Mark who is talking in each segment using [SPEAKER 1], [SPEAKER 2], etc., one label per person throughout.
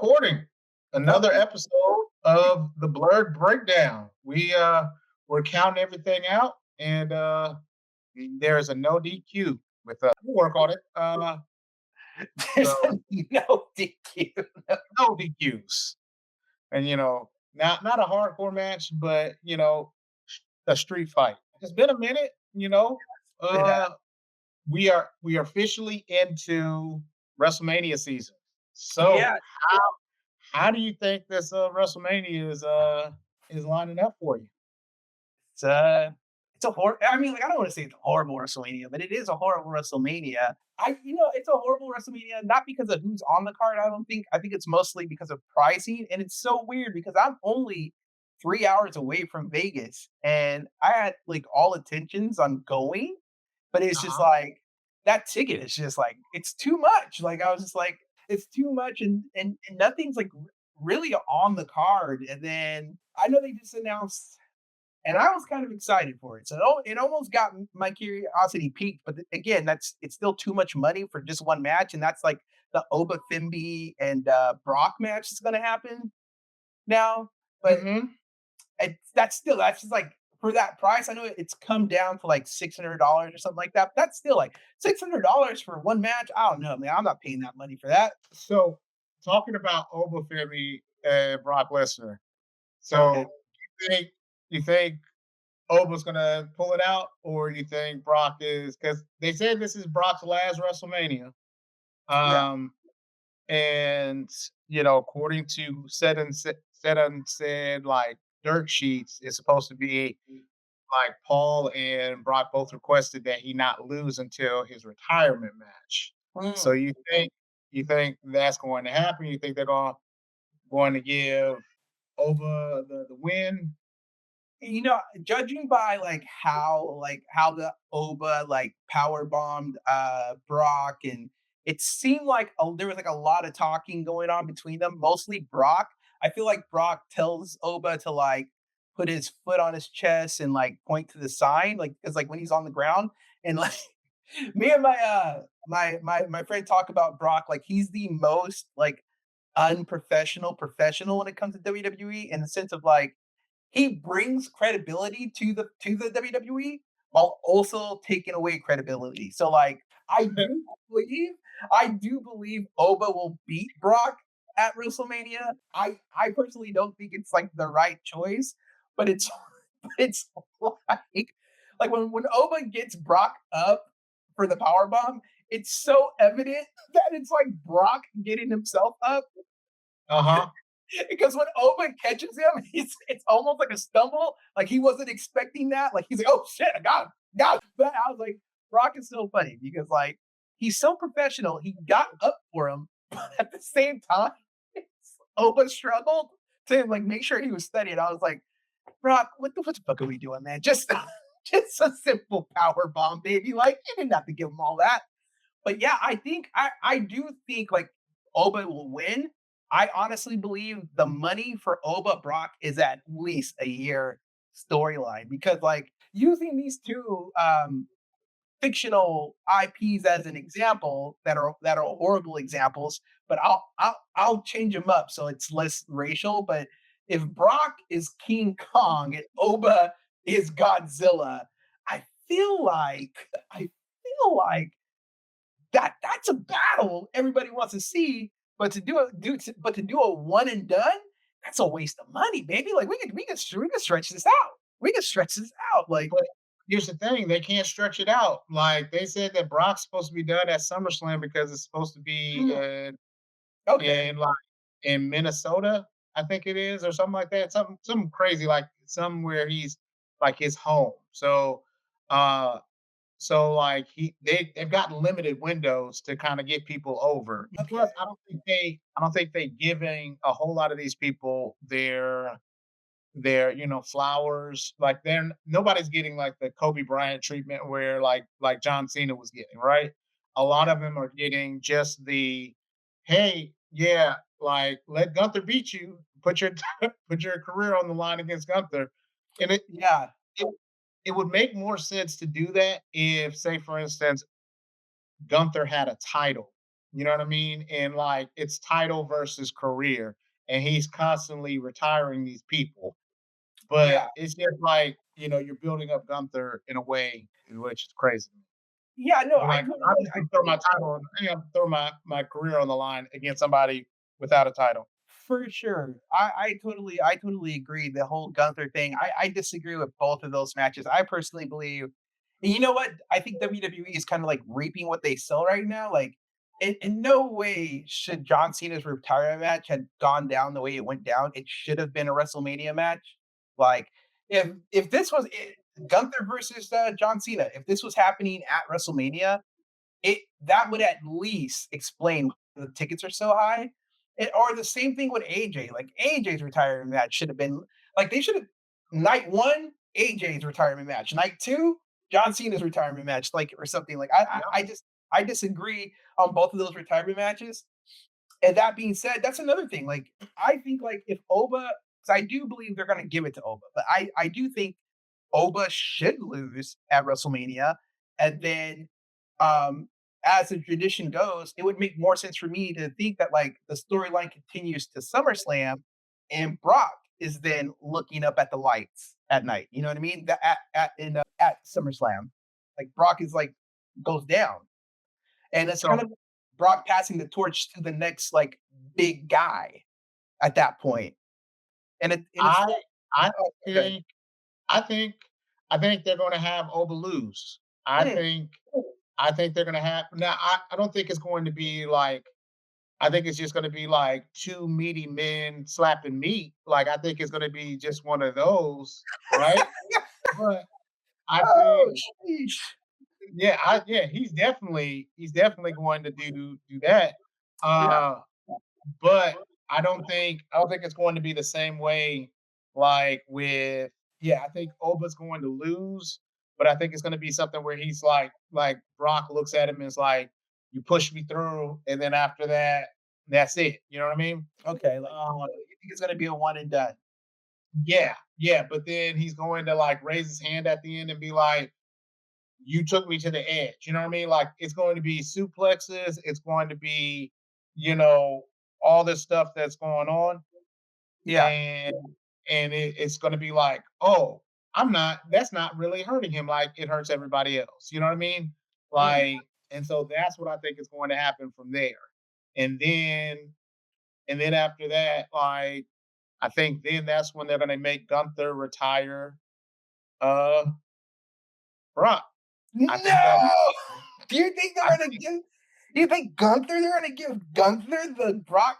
[SPEAKER 1] recording another
[SPEAKER 2] Okay.
[SPEAKER 1] episode of the Blurred Breakdown. We're counting everything out, and there's a no DQ with we'll work on it.
[SPEAKER 2] There's
[SPEAKER 1] So
[SPEAKER 2] no DQ.
[SPEAKER 1] no DQs, and not a hardcore match, but a street fight. It's been a minute.
[SPEAKER 2] It
[SPEAKER 1] Uh, we are officially into WrestleMania season. So
[SPEAKER 2] yeah,
[SPEAKER 1] how do you think this WrestleMania is lining up for you?
[SPEAKER 2] it's it's a horror. I mean, like I don't want to say it's a horrible WrestleMania, but it is a horrible WrestleMania. It's a horrible WrestleMania not because of who's on the card. I don't think. I think it's mostly because of pricing, and it's so weird because I'm only 3 hours away from Vegas, and I had like all intentions on going, but it's just
[SPEAKER 1] Uh-huh.
[SPEAKER 2] like that ticket is just like it's too much. Like I was just like, it's too much, and nothing's like really on the card. And then I know they just announced, and I was kind of excited for it. So it almost got my curiosity peaked. But again, it's still too much money for just one match, and that's like the Oba Femi and Brock match that's going to happen now. But
[SPEAKER 1] Mhm.
[SPEAKER 2] that's just like for that price. I know it's come down to like $600 or something like that. But that's still like $600 for one match. I don't know, man. I'm not paying that money for that.
[SPEAKER 1] So, talking about Oba Femi and Brock Lesnar.
[SPEAKER 2] Okay.
[SPEAKER 1] So, you think Oba's gonna pull it out, or you think Brock is? Because they said this is Brock's last WrestleMania.
[SPEAKER 2] Yeah.
[SPEAKER 1] Um, and according to said unsaid like dirt sheets, it's supposed to be like Paul and Brock both requested that he not lose until his retirement match. So
[SPEAKER 2] Mm.
[SPEAKER 1] you think that's going to happen? You think they're going to give over the win?
[SPEAKER 2] Judging by like how the Oba like power bombed Brock, and it seemed like there was like a lot of talking going on between them, mostly Brock. I feel like Brock tells Oba to like put his foot on his chest and like point to the sign, like because like when he's on the ground, and like me and my friend talk about Brock like he's the most like unprofessional professional when it comes to WWE, in the sense of like he brings credibility to the WWE while also taking away credibility. So like believe I do believe Oba will beat Brock at WrestleMania. I personally don't think it's like the right choice, but it's like when Oba gets Brock up for the power bomb, it's so evident that it's like Brock getting himself up.
[SPEAKER 1] Uh-huh.
[SPEAKER 2] Because when Oba catches him, it's almost like a stumble. Like he wasn't expecting that. Like he's like, "Oh shit, I got him." But I was like, Brock is so funny because like he's so professional. He got up for him, but at the same time, Oba struggled to like make sure he was steady. And I was like, Brock, what the fuck are we doing, man? Just just a simple power bomb, baby. Like you didn't have to give him all that. But yeah, I do think like Oba will win. I honestly believe the money for Oba Brock is at least a year storyline, because like using these two fictional IPs as an example that are horrible examples, but I'll change them up so it's less racial. But if Brock is King Kong and Oba is Godzilla, I feel like that's a battle everybody wants to see, but to do a one and done, that's a waste of money, baby. Like we could stretch this out. We can stretch this out. Like
[SPEAKER 1] But here's the thing, they can't stretch it out. Like they said that Brock's supposed to be done at SummerSlam because it's supposed to be
[SPEAKER 2] mm, okay,
[SPEAKER 1] in like in Minnesota, I think it is, or something like that. Something crazy, like somewhere he's like his home. Uh like they've got limited windows to kind of get people over.
[SPEAKER 2] okay,
[SPEAKER 1] Plus, I don't think they giving a whole lot of these people their flowers. Like they're nobody's getting like the Kobe Bryant treatment where like John Cena was getting, right? A lot
[SPEAKER 2] yeah,
[SPEAKER 1] of them are getting just the hey, yeah, like let Gunther beat you, put your put your career on the line against Gunther. And
[SPEAKER 2] yeah,
[SPEAKER 1] it, it would make more sense to do that if, say, for instance, Gunther had a title, You know what I mean? And like it's title versus career, and he's constantly retiring these people.
[SPEAKER 2] Yeah.
[SPEAKER 1] But it's just like, you're building up Gunther in a way in which is crazy.
[SPEAKER 2] Yeah, no,
[SPEAKER 1] You're like, I'm just
[SPEAKER 2] I
[SPEAKER 1] gonna throw my title on, throw my career on the line against somebody without a title.
[SPEAKER 2] for sure. I totally agree. The whole Gunther thing. I disagree with both of those matches. I personally believe, and you know what? I think WWE is kind of like reaping what they sow right now. Like, in no way should John Cena's retirement match had gone down the way it went down. It should have been a WrestleMania match. Like, if this was Gunther versus John Cena, if this was happening at WrestleMania, it that would at least explain why the tickets are so high. Or the same thing with AJ. Like AJ's retirement match should have been like they should have night one, AJ's retirement match. Night two, John Cena's retirement match, like or something. Like
[SPEAKER 1] Yep.
[SPEAKER 2] I disagree on both of those retirement matches. And that being said, that's another thing. Like I think like if Oba, because I do believe they're gonna give it to Oba, but I do think Oba should lose at WrestleMania, and then, um, as the tradition goes, it would make more sense for me to think that like the storyline continues to SummerSlam, and Brock is then looking up at the lights at night. You know what I mean? At SummerSlam, like Brock is like goes down, and it's kind
[SPEAKER 1] So
[SPEAKER 2] of Brock passing the torch to the next like big guy at that point, and it's
[SPEAKER 1] I I
[SPEAKER 2] oh, okay.
[SPEAKER 1] think I think I think they're gonna have Oba lose. I
[SPEAKER 2] Mm,
[SPEAKER 1] think I think they're gonna have now. I don't think it's going to be like. I think it's just gonna be like two meaty men slapping meat. Like I think it's gonna be just one of those, right? But I
[SPEAKER 2] oh,
[SPEAKER 1] think,
[SPEAKER 2] sheesh.
[SPEAKER 1] yeah, he's definitely going to do that.
[SPEAKER 2] Yeah.
[SPEAKER 1] Uh, but I don't think it's going to be the same way like with yeah, I think Oba's going to lose, but I think it's gonna be something where he's like Brock looks at him and is like, "You pushed me through," and then after that, that's it. You know what I mean?
[SPEAKER 2] Okay, like,
[SPEAKER 1] Um,
[SPEAKER 2] you think it's gonna be a one and done?
[SPEAKER 1] yeah, but then he's going to like raise his hand at the end and be like, "You took me to the edge." You know what I mean? Like it's going to be suplexes. It's going to be, you know, all this stuff that's going on,
[SPEAKER 2] Yeah.
[SPEAKER 1] and it's going to be like, oh, I'm not. That's not really hurting him like it hurts everybody else. You know what I mean?
[SPEAKER 2] Mm,
[SPEAKER 1] Like, and so that's what I think is going to happen from there, and then after that, like I think then that's when they're going to make Gunther retire. Uh, Brock. I think
[SPEAKER 2] no!
[SPEAKER 1] that.
[SPEAKER 2] Do you think they're
[SPEAKER 1] I
[SPEAKER 2] gonna
[SPEAKER 1] think
[SPEAKER 2] give do you think Gunther they're gonna give Gunther the Brock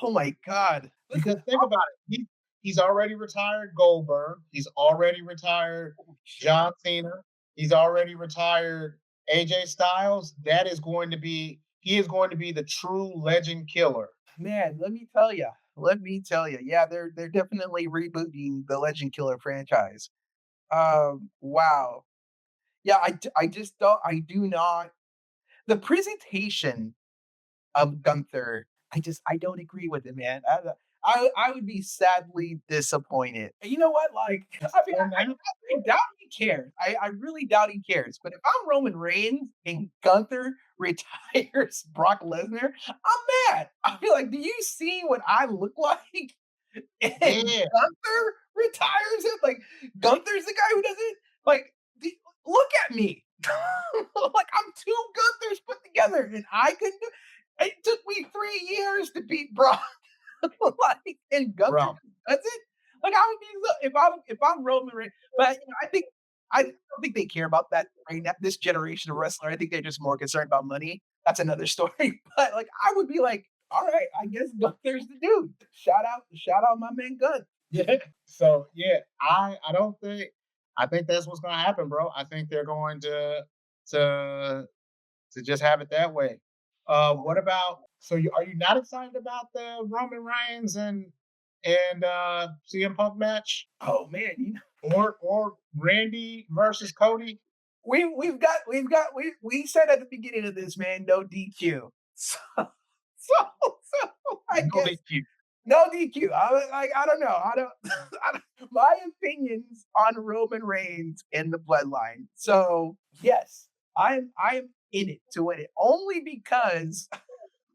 [SPEAKER 2] oh my god. Listen,
[SPEAKER 1] because think about it. He's already retired Goldberg. He's already retired
[SPEAKER 2] holy shit.
[SPEAKER 1] John Cena. He's already retired AJ Styles. That is going to be he is going to be the true legend killer.
[SPEAKER 2] Man, let me tell you. Yeah, they're definitely rebooting the Legend Killer franchise. Wow. Yeah, I just don't I do not the presentation of Gunther, I don't agree with it, man. I would be sadly disappointed. You know what? Like, I mean,
[SPEAKER 1] And now,
[SPEAKER 2] I doubt he cares. I really doubt he cares. But if I'm Roman Reigns and Gunther retires Brock Lesnar, I'm mad. I feel like, do you see what I look like? And
[SPEAKER 1] yeah,
[SPEAKER 2] Gunther retires him. Like Gunther's the guy who doesn't like. Look at me. Like I'm two Gunthers put together, and I couldn't do. It took me 3 years to beat Brock. Like and Gunther,
[SPEAKER 1] bro.
[SPEAKER 2] that's it. Like I would be if I'm Roman Reigns, but I don't think they care about that right now. This generation of wrestler, I think they're just more concerned about money. That's another story. But like I would be like, all right, I guess Gunther's the dude. Shout out my man Gun.
[SPEAKER 1] Yeah. So yeah, I don't think I think that's what's gonna happen, bro. I think they're going to just have it that way. What about so are you not excited about the Roman Reigns and CM Punk match
[SPEAKER 2] Oh man,
[SPEAKER 1] or Randy versus Cody?
[SPEAKER 2] we said at the beginning of this, man, no DQ. So I
[SPEAKER 1] No
[SPEAKER 2] guess
[SPEAKER 1] DQ.
[SPEAKER 2] no DQ. I was like, I don't know. I don't my opinions on Roman Reigns and the bloodline. So yes, I'm in it to win it only because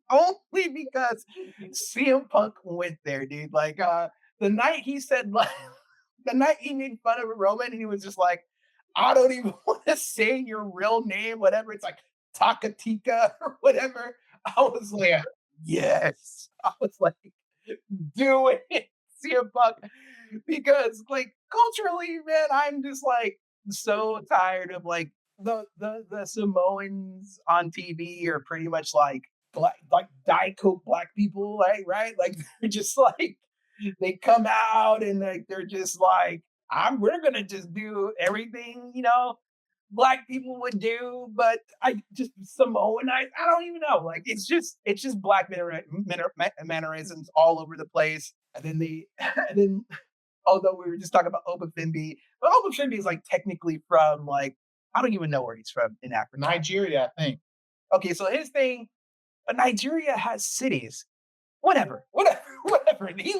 [SPEAKER 2] only because CM Punk went there, dude. Like, the night he said, like, the night he made fun of Roman, and he was just like, I don't even want to say your real name, whatever. It's like Takatika or whatever. I was like,
[SPEAKER 1] Yeah.
[SPEAKER 2] yes. I was like, do it, CM Punk. Because, like, culturally, man, I'm just like so tired of like the Samoans on TV are pretty much like Diet Coke black people, right? Right? Like they're just like they come out and like they're just like, we're gonna just do everything, black people would do, but I just Samoan, I don't even know. Like it's just black mannerisms all over the place. And then they and then although we were just talking about Oba Femi, but Oba Femi is like technically from like I don't even know where he's from in Africa.
[SPEAKER 1] Nigeria, I think.
[SPEAKER 2] Okay, so his thing, but Nigeria has cities. Whatever, whatever, whatever. He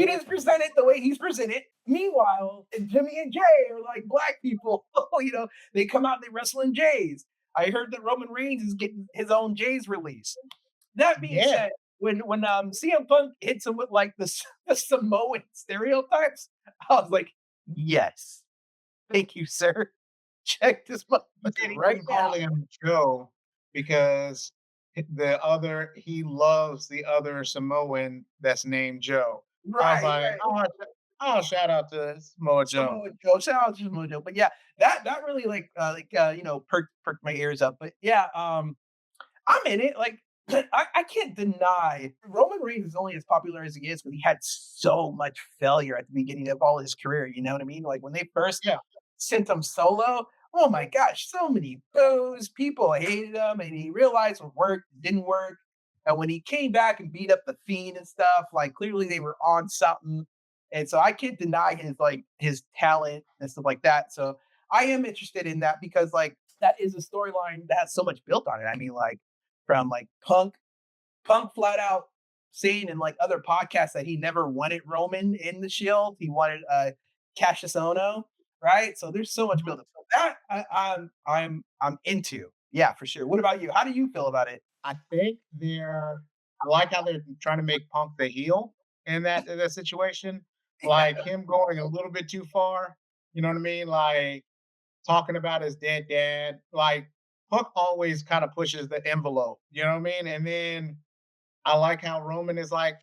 [SPEAKER 2] doesn't present it the way he's presented. Meanwhile, Jimmy and Jay are like black people. They come out and they wrestle in Jays. I heard that Roman Reigns is getting his own Jays release. That being
[SPEAKER 1] Yeah.
[SPEAKER 2] said, when CM Punk hits him with like the Samoan stereotypes, I was like, yes, thank you, sir. Check this
[SPEAKER 1] He
[SPEAKER 2] motherfucker
[SPEAKER 1] said he
[SPEAKER 2] right
[SPEAKER 1] couldn't call
[SPEAKER 2] now.
[SPEAKER 1] him Joe because he loves the other Samoan that's named Joe. I was
[SPEAKER 2] Right,
[SPEAKER 1] like,
[SPEAKER 2] right.
[SPEAKER 1] oh, shout out to Samoa Joe.
[SPEAKER 2] Samoa Joe. Shout out to Samoa Joe. But yeah, that really perked my ears up. But yeah, I'm in it. Like I can't deny Roman Reigns is only as popular as he is, but he had so much failure at the beginning of all his career. You know what I mean? Like when they first
[SPEAKER 1] Yeah.
[SPEAKER 2] sent him solo, oh my gosh, so many boos. People hated him, and he realized what worked, didn't work. And when he came back and beat up the Fiend and stuff, like clearly they were on something. And so I can't deny his talent and stuff like that. So I am interested in that because like that is a storyline that has so much built on it. I mean, like from like Punk flat out saying in like other podcasts that he never wanted Roman in the Shield. He wanted Cassius Ono, right? So there's so much
[SPEAKER 1] Mhm.
[SPEAKER 2] build up. So that I'm into. Yeah, for sure. What about you? How do you feel about it?
[SPEAKER 1] I think I like how they're trying to make Punk the heel in that situation. Like him going a little bit too far. You know what I mean? Like talking about his dead dad. Like Punk always kind of pushes the envelope. You know what I mean? And then I like how Roman is like,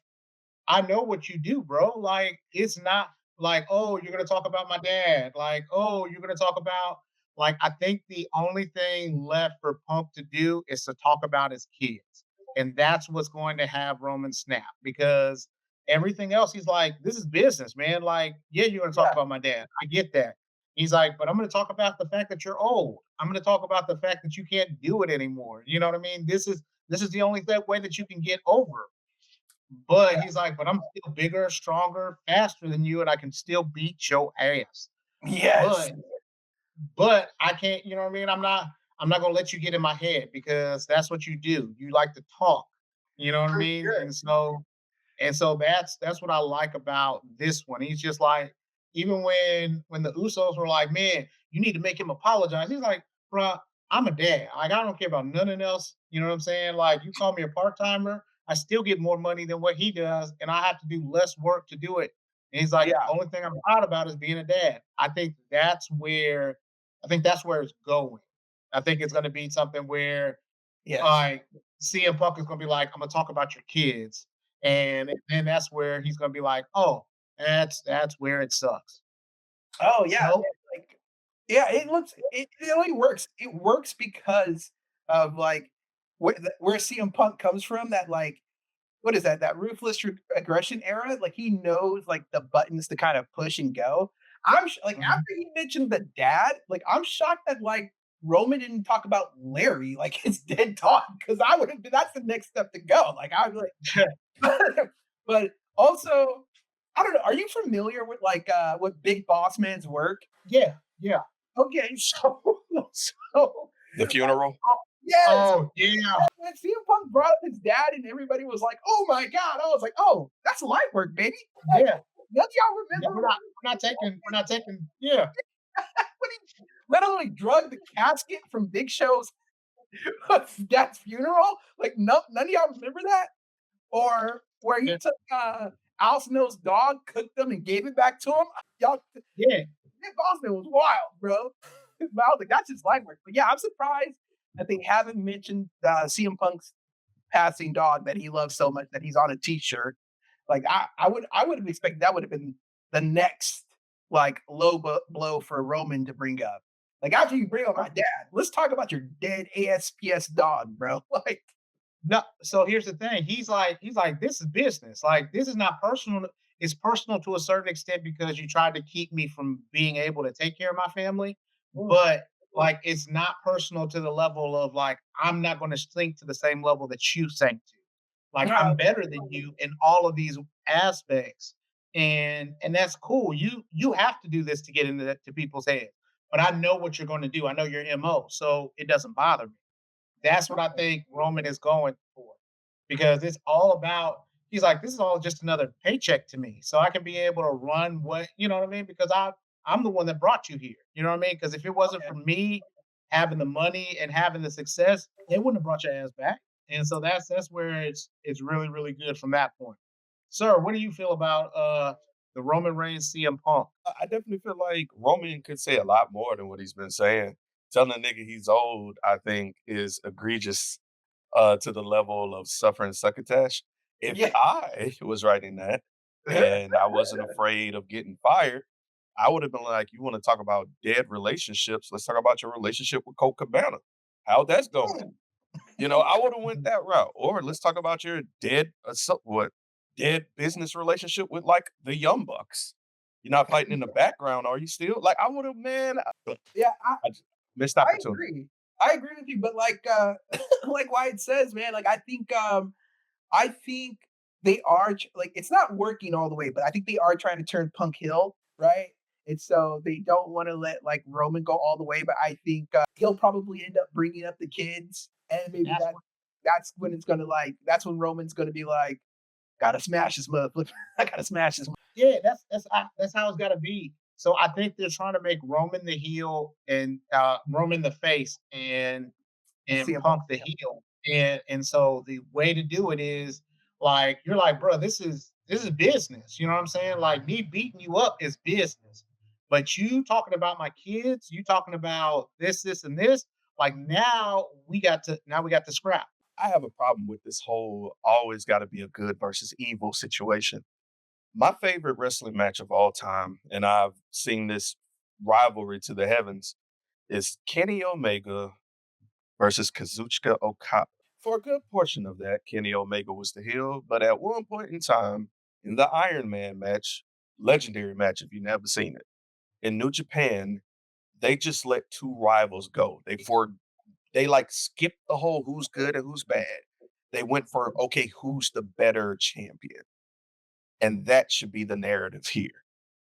[SPEAKER 1] I know what you do, bro. Like, it's not like, oh, you're gonna talk about my dad. Like, oh, you're gonna talk about I think the only thing left for Punk to do is to talk about his kids. And that's what's going to have Roman snap because everything else, he's like, this is business, man. Like, yeah, you're gonna talk
[SPEAKER 2] Yeah.
[SPEAKER 1] about my dad. I get that. He's like, but I'm gonna talk about the fact that you're old. I'm gonna talk about the fact that you can't do it anymore. You know what I mean? This is the only way that you can get over, but he's like, "But I'm still bigger, stronger, faster than you, and I can still beat your ass.
[SPEAKER 2] Yes.
[SPEAKER 1] But but I can't, you know what I mean? I'm not gonna let you get in my head because that's what you do. You like to talk. You know what I
[SPEAKER 2] For
[SPEAKER 1] mean?
[SPEAKER 2] sure.
[SPEAKER 1] And so that's what I like about this one. He's just like, even when the Usos were like, "Man, you need to make him apologize." He's like, "Bruh, I'm a dad. Like, I don't care about nothing else." You know what I'm saying? Like, you call me a part timer, I still get more money than what he does, and I have to do less work to do it. And he's like,
[SPEAKER 2] Yeah.
[SPEAKER 1] "The only thing I'm proud about is being a dad." I think that's where it's going. I think it's going to be something where
[SPEAKER 2] Yes.
[SPEAKER 1] like CM Punk is gonna be like, "I'm gonna talk about your kids," and then that's where he's gonna be like, "Oh, that's where it sucks."
[SPEAKER 2] Oh yeah.
[SPEAKER 1] Nope.
[SPEAKER 2] Like yeah, it only works. It works because of like where CM Punk comes from. That like what is that? That ruthless aggression era. Like he knows like the buttons to kind of push and go. Like
[SPEAKER 1] Mhm.
[SPEAKER 2] after he mentioned the dad, like I'm shocked that like Roman didn't talk about Larry, like his dead dog, because I would have been that's the next step to go. Like I would like, but also I don't know. Are you familiar with like with Big Boss Man's work?
[SPEAKER 1] Yeah, yeah.
[SPEAKER 2] Okay, so so
[SPEAKER 3] The funeral?
[SPEAKER 2] yes,
[SPEAKER 1] Oh, yeah,
[SPEAKER 2] when CM Punk brought up his dad and everybody was like, "Oh my god!" I was like, "Oh, that's light work, baby." Like,
[SPEAKER 1] yeah.
[SPEAKER 2] don't y'all
[SPEAKER 1] Yeah,
[SPEAKER 2] remember
[SPEAKER 1] we're not taking yeah.
[SPEAKER 2] when he literally drugged the casket from Big Show's? Dad's funeral? Like, no, none of y'all remember that? Or where he
[SPEAKER 1] Yeah,
[SPEAKER 2] took, Al Snow's dog, cooked them, and gave it back to him? Y'all
[SPEAKER 1] yeah,
[SPEAKER 2] Nick Bosman was wild, bro. But I was like, that's his life work. But yeah, I'm surprised that they haven't mentioned CM Punk's passing dog that he loves so much that he's on a T-shirt. Like I would have expected that would have been the next like blow for Roman to bring up. Like after you bring up my dad, let's talk about your dead ASPS dog, bro. Like
[SPEAKER 1] no, so here's the thing. He's like, this is business. Like, this is not personal. It's personal to a certain extent because you tried to keep me from being able to take care of my family.
[SPEAKER 2] mm,
[SPEAKER 1] But like, it's not personal to the level of like, I'm not going to sink to the same level that you sank to. Like,
[SPEAKER 2] uh,
[SPEAKER 1] I'm better than you in all of these aspects. And that's cool. You have to do this to get into that to people's heads. But I know what you're going to do. I know your MO. So it doesn't bother me. That's what I think Roman is going for because it's all about. He's like, this is all just another paycheck to me, so I can be able to run what you know what I mean. Because I'm the one that brought you here. You know what I mean? Because if it wasn't for me having the money and having the success, they wouldn't have brought your ass back. And so that's where it's really really good from that point. Sir, what do you feel about the Roman Reigns CM Punk?
[SPEAKER 3] I definitely feel like Roman could say a lot more than what he's been saying. Telling a nigga he's old, I think, is egregious to the level of suffering succotash. If
[SPEAKER 2] yeah.
[SPEAKER 3] I was writing that and I wasn't afraid of getting fired, I would have been like, "You want to talk about dead relationships? Let's talk about your relationship with Colt Cabana. How that's going." I would have went that route. Or let's talk about your dead business relationship with like the Young Bucks. You're not fighting in the background, are you still? Like I would have, man.
[SPEAKER 2] Yeah,
[SPEAKER 3] I just missed
[SPEAKER 2] I
[SPEAKER 3] opportunity.
[SPEAKER 2] agree. I agree with you, but like like Wyatt says, man, like I think they are like it's not working all the way, but I think they are trying to turn Punk Hill, right? And so they don't want to let like Roman go all the way, but I think he'll probably end up bringing up the kids, and maybe
[SPEAKER 1] That's what.
[SPEAKER 2] that's when it's gonna like that's when Roman's gonna be like, gotta smash this motherfucker, I gotta smash this.
[SPEAKER 1] Yeah, that's how it's got to be. So I think they're trying to make Roman the heel and Roman the face and
[SPEAKER 2] CM Punk.
[SPEAKER 1] Punk the heel. And so the way to do it is like you're like, bro, this is business. You know what I'm saying? Like me beating you up is business. But you talking about my kids, you talking about this, and this, like now we got to scrap.
[SPEAKER 3] I have a problem with this whole always got to be a good versus evil situation. My favorite wrestling match of all time, and I've seen this rivalry to the heavens, is Kenny Omega versus Kazuchika Okada. For a good portion of that, Kenny Omega was the heel, but at one point in time, in the Iron Man match, legendary match if you've never seen it, in New Japan, they just let two rivals go. They like skipped the whole who's good and who's bad. They went for okay, who's the better champion? And that should be the narrative here.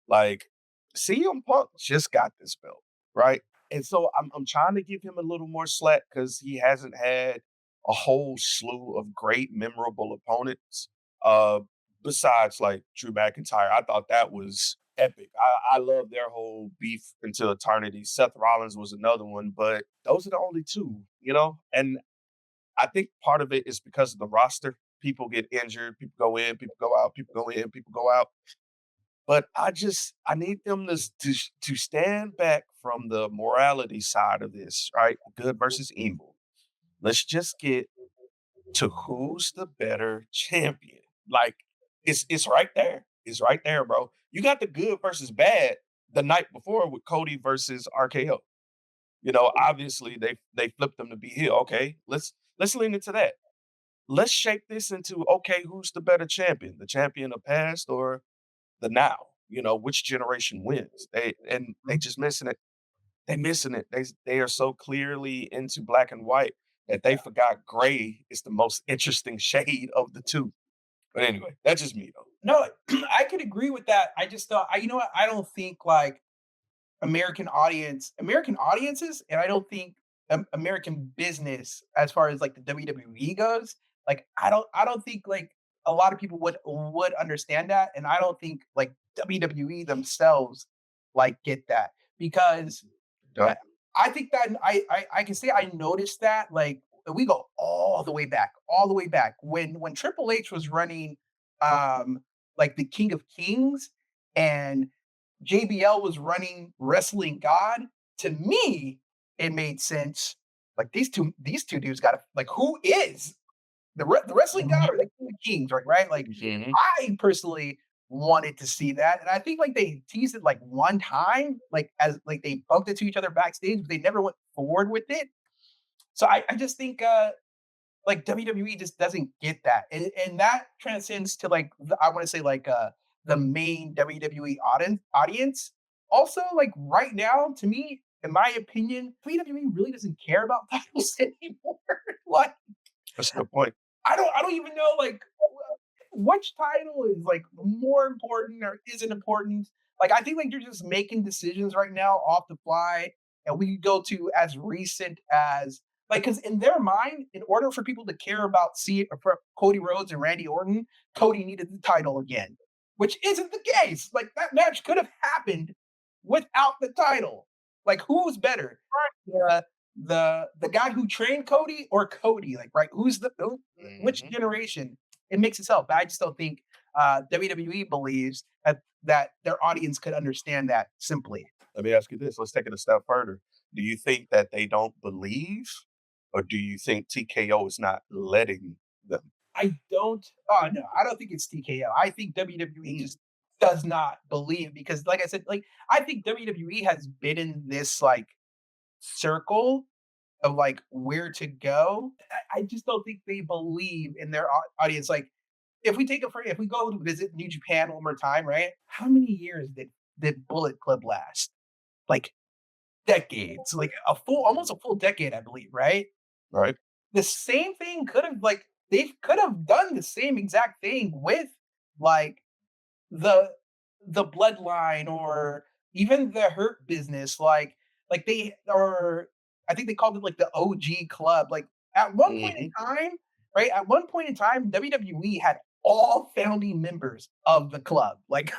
[SPEAKER 3] Like, CM Punk just got this belt, right? And so I'm trying to give him a little more slack because he hasn't had a whole slew of great, memorable opponents. Uh, Besides like Drew McIntyre, I thought that was epic. I love their whole beef until eternity. Seth Rollins was another one, but those are the only two. And I think part of it is because of the roster. People get injured, people go in, people go out, people go in, people go out. But I need them to stand back from the morality side of this, right? Good versus evil. Let's just get to who's the better champion. Like it's right there. It's right there, bro. You got the good versus bad the night before with Cody versus RKO. Obviously they flipped them to be heel. Okay, let's lean into that. Let's shape this into okay, who's the better champion? The champion of past or the now? Which generation wins? They just missing it. They missing it. They are so clearly into black and white that they forgot gray is the most interesting shade of the two. But anyway, that's just me though.
[SPEAKER 2] No, I could agree with that. I just thought, you know what? I don't think like American audiences, and I don't think American business, as far as like the WWE goes, like I don't think like a lot of people would understand that, and I don't think like WWE themselves like get that because
[SPEAKER 3] Don't.
[SPEAKER 2] I think that I can say I noticed that, like, we go all the way back when Triple H was running, like, the King of Kings and JBL was running Wrestling God. To me, it made sense. Like, these two dudes gotta like, who is the Wrestling God or
[SPEAKER 1] Mhm.
[SPEAKER 2] the King of Kings, right? Like,
[SPEAKER 3] Mhm.
[SPEAKER 2] I personally wanted to see that, and I think, like, they teased it, like, one time, like, as like, they bumped into each other backstage, but they never went forward with it. So I just think, like, WWE just doesn't get that, and that transcends to, like, I wanna say, like, the main WWE audience. Also, like, right now, to me, in my opinion, WWE really doesn't care about titles anymore. Like,
[SPEAKER 3] That's a good point.
[SPEAKER 2] I don't even know, like, which title is, like, more important or isn't important. Like, I think, like, you're just making decisions right now off the fly, and we could go to as recent as like, because in their mind, in order for people to care about for Cody Rhodes and Randy Orton, Cody needed the title again, which isn't the case. Like, that match could have happened without the title. Like, who's better? The the guy who trained Cody or Cody? Like, right? Which
[SPEAKER 3] Mhm.
[SPEAKER 2] generation? It makes itself. But I just don't think WWE believes that their audience could understand that simply.
[SPEAKER 3] Let me ask you this. Let's take it a step further. Do you think that they don't believe, or do you think TKO is not letting them?
[SPEAKER 2] I don't. Oh no, I don't think it's TKO. I think WWE
[SPEAKER 3] Mm.
[SPEAKER 2] just does not believe because, like I said, like I think WWE has been in this like circle of like where to go. I just don't think they believe in their audience. Like if we go to visit New Japan one more time, right? How many years did Bullet Club last? Like decades, like almost a full decade, I believe, right?
[SPEAKER 3] Right?
[SPEAKER 2] The same thing could have like they could have done the same exact thing with like the the bloodline or even the hurt business like they or I think they called it like the OG club like at one point in
[SPEAKER 3] Mhm.
[SPEAKER 2] time right at one point in time WWE had all founding members of the club like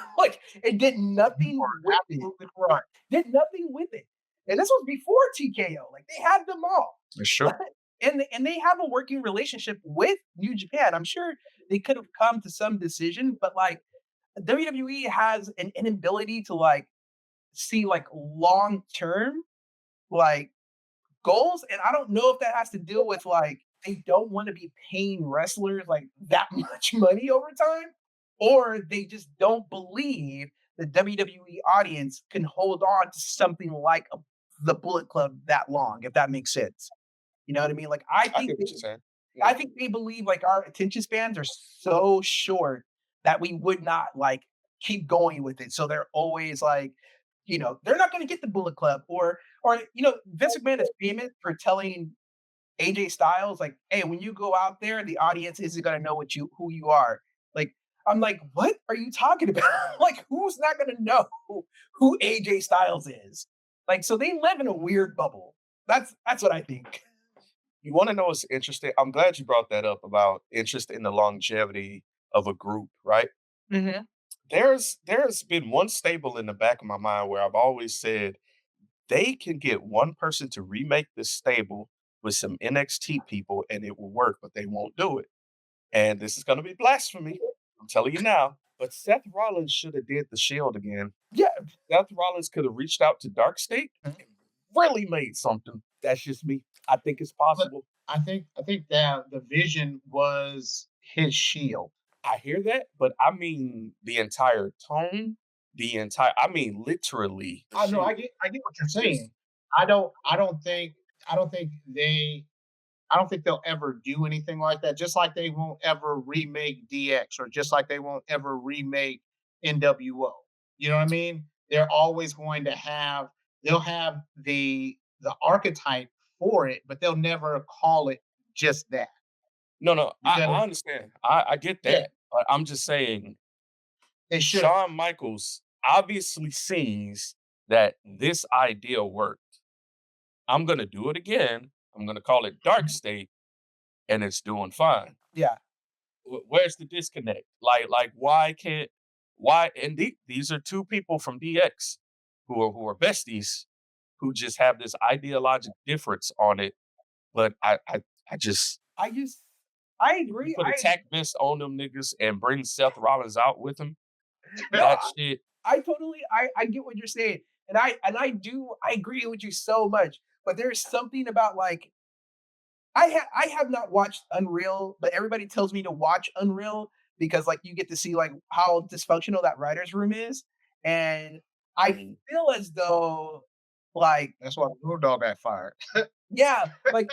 [SPEAKER 2] it did
[SPEAKER 1] You
[SPEAKER 2] nothing
[SPEAKER 1] are
[SPEAKER 2] with it
[SPEAKER 1] absolutely right.
[SPEAKER 2] did nothing with it and this was before TKO like they had them all
[SPEAKER 3] That's true.
[SPEAKER 2] and they have a working relationship with New Japan. I'm sure they could have come to some decision, but like WWE has an inability to like see like long term like goals, and I don't know if that has to deal with like they don't want to be paying wrestlers like that much money over time, or they just don't believe the WWE audience can hold on to something like the Bullet Club that long, if that makes sense. You know what I mean? Like
[SPEAKER 3] I get what you're saying.
[SPEAKER 2] I
[SPEAKER 3] Yeah.
[SPEAKER 2] think they believe like our attention spans are so short that we would not like keep going with it. So they're always like, they're not going to get the Bullet Club or Vince McMahon is famous for telling AJ Styles like, "Hey, when you go out there, the audience isn't going to know who you are." Like I'm like, "What are you talking about? Like who's not going to know who AJ Styles is?" Like so they live in a weird bubble. That's what I think.
[SPEAKER 3] You want to know what's interesting? I'm glad you brought that up about interest in the longevity of a group, right?
[SPEAKER 2] Mhm.
[SPEAKER 3] There's been one stable in the back of my mind where I've always said they can get one person to remake this stable with some NXT people and it will work, but they won't do it. And this is going to be blasphemy. I'm telling you now. But Seth Rollins should have did the Shield again.
[SPEAKER 2] Yeah.
[SPEAKER 3] Seth Rollins could have reached out to Dark State and really made something. That's just me. I think it's
[SPEAKER 1] But
[SPEAKER 3] possible.
[SPEAKER 1] I think that the vision was his shield.
[SPEAKER 3] I hear that, but I mean the entire tone, I mean literally the
[SPEAKER 1] I know
[SPEAKER 3] Shield.
[SPEAKER 1] I get what you're
[SPEAKER 3] Just
[SPEAKER 1] saying. I don't think they I don't think they'll ever do anything like that. Just like they won't ever remake DX or just like they won't ever remake NWO. You know what I mean? They're always going to have they'll have the archetype for it, but they'll never call it just that
[SPEAKER 3] no, I
[SPEAKER 1] because
[SPEAKER 3] understand. I get
[SPEAKER 1] yeah,
[SPEAKER 3] that. But I'm just saying
[SPEAKER 1] they should have.
[SPEAKER 3] Shawn Michaels obviously sees that this idea worked. I'm gonna do it again. I'm gonna call it Dark State, and it's doing fine.
[SPEAKER 2] Yeah.
[SPEAKER 3] Where's the disconnect? Like why can't why? And these are two people from DX who are besties who just have this ideologic difference on it. But I just
[SPEAKER 2] I just I
[SPEAKER 3] you
[SPEAKER 2] agree.
[SPEAKER 3] put a
[SPEAKER 2] I
[SPEAKER 3] tack vest on them niggas and bring Seth Rollins out with him.
[SPEAKER 2] no,
[SPEAKER 3] That shit.
[SPEAKER 2] I totally I get what you're saying. I agree with you so much. But there's something about like I have not watched Unreal, but everybody tells me to watch Unreal because like you get to see like how dysfunctional that writer's room is. And I
[SPEAKER 3] Mm,
[SPEAKER 2] feel as though like
[SPEAKER 1] That's why Road Dogg got fired.
[SPEAKER 2] yeah, like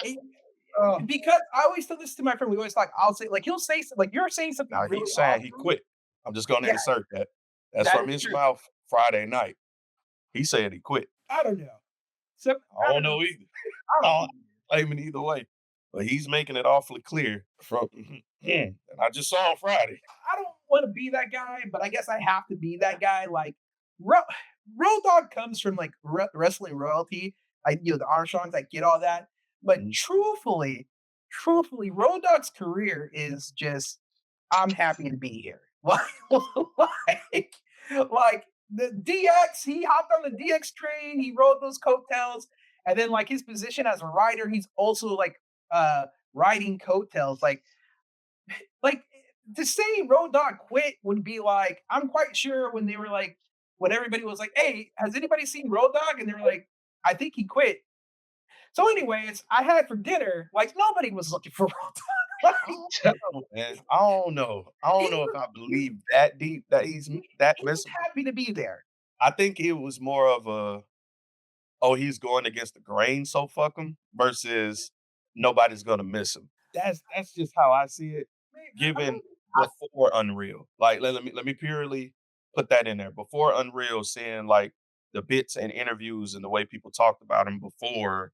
[SPEAKER 1] Oh,
[SPEAKER 2] because I always tell this to my friend. We always like I'll say like he'll say like you're saying something
[SPEAKER 3] now
[SPEAKER 2] really
[SPEAKER 3] he's saying he
[SPEAKER 2] awesome.
[SPEAKER 3] quit. I'm just gonna
[SPEAKER 2] Yeah,
[SPEAKER 3] insert that. That's
[SPEAKER 2] that
[SPEAKER 3] from
[SPEAKER 2] is
[SPEAKER 3] his
[SPEAKER 2] true.
[SPEAKER 3] mouth Friday night. He said he quit.
[SPEAKER 2] I don't know. So
[SPEAKER 3] I
[SPEAKER 2] I
[SPEAKER 3] don't
[SPEAKER 2] don't know.
[SPEAKER 3] know either.
[SPEAKER 2] I don't
[SPEAKER 3] I
[SPEAKER 2] know.
[SPEAKER 3] don't blame it either way. But he's making it awfully clear from and I just saw on Friday.
[SPEAKER 2] I don't want to be that guy, but I guess I have to be that guy. Like, Ro- Road Dogg comes from like wrestling royalty. The Armstrongs, I get all that. But
[SPEAKER 3] Mm,
[SPEAKER 2] truthfully, Road Dogg's career is just, I'm happy to be here. Like, like the DX, he hopped on the DX train, he rode those coattails, and then like his position as a writer, he's also like riding coattails. Like to say Road Dogg quit would be like, I'm quite sure when they were like, when everybody was like, "Hey, has anybody seen Road Dogg?" And they were like, "I think he quit." So, anyways, I had for dinner, like nobody was looking for Road Dogg.
[SPEAKER 3] I
[SPEAKER 2] Like,
[SPEAKER 3] don't know, man. I don't know. I
[SPEAKER 2] he
[SPEAKER 3] don't know if
[SPEAKER 2] was
[SPEAKER 3] I believe that deep that he's that
[SPEAKER 2] he was
[SPEAKER 3] missing.
[SPEAKER 2] happy to be there.
[SPEAKER 3] I think it was more of a oh, he's going against the grain, so fuck him versus nobody's gonna miss him. That's just how I see it,
[SPEAKER 2] I
[SPEAKER 3] given
[SPEAKER 2] mean,
[SPEAKER 3] before Unreal. Like let me purely put that in there. Before Unreal, seeing like the bits and interviews and the way people talked about him before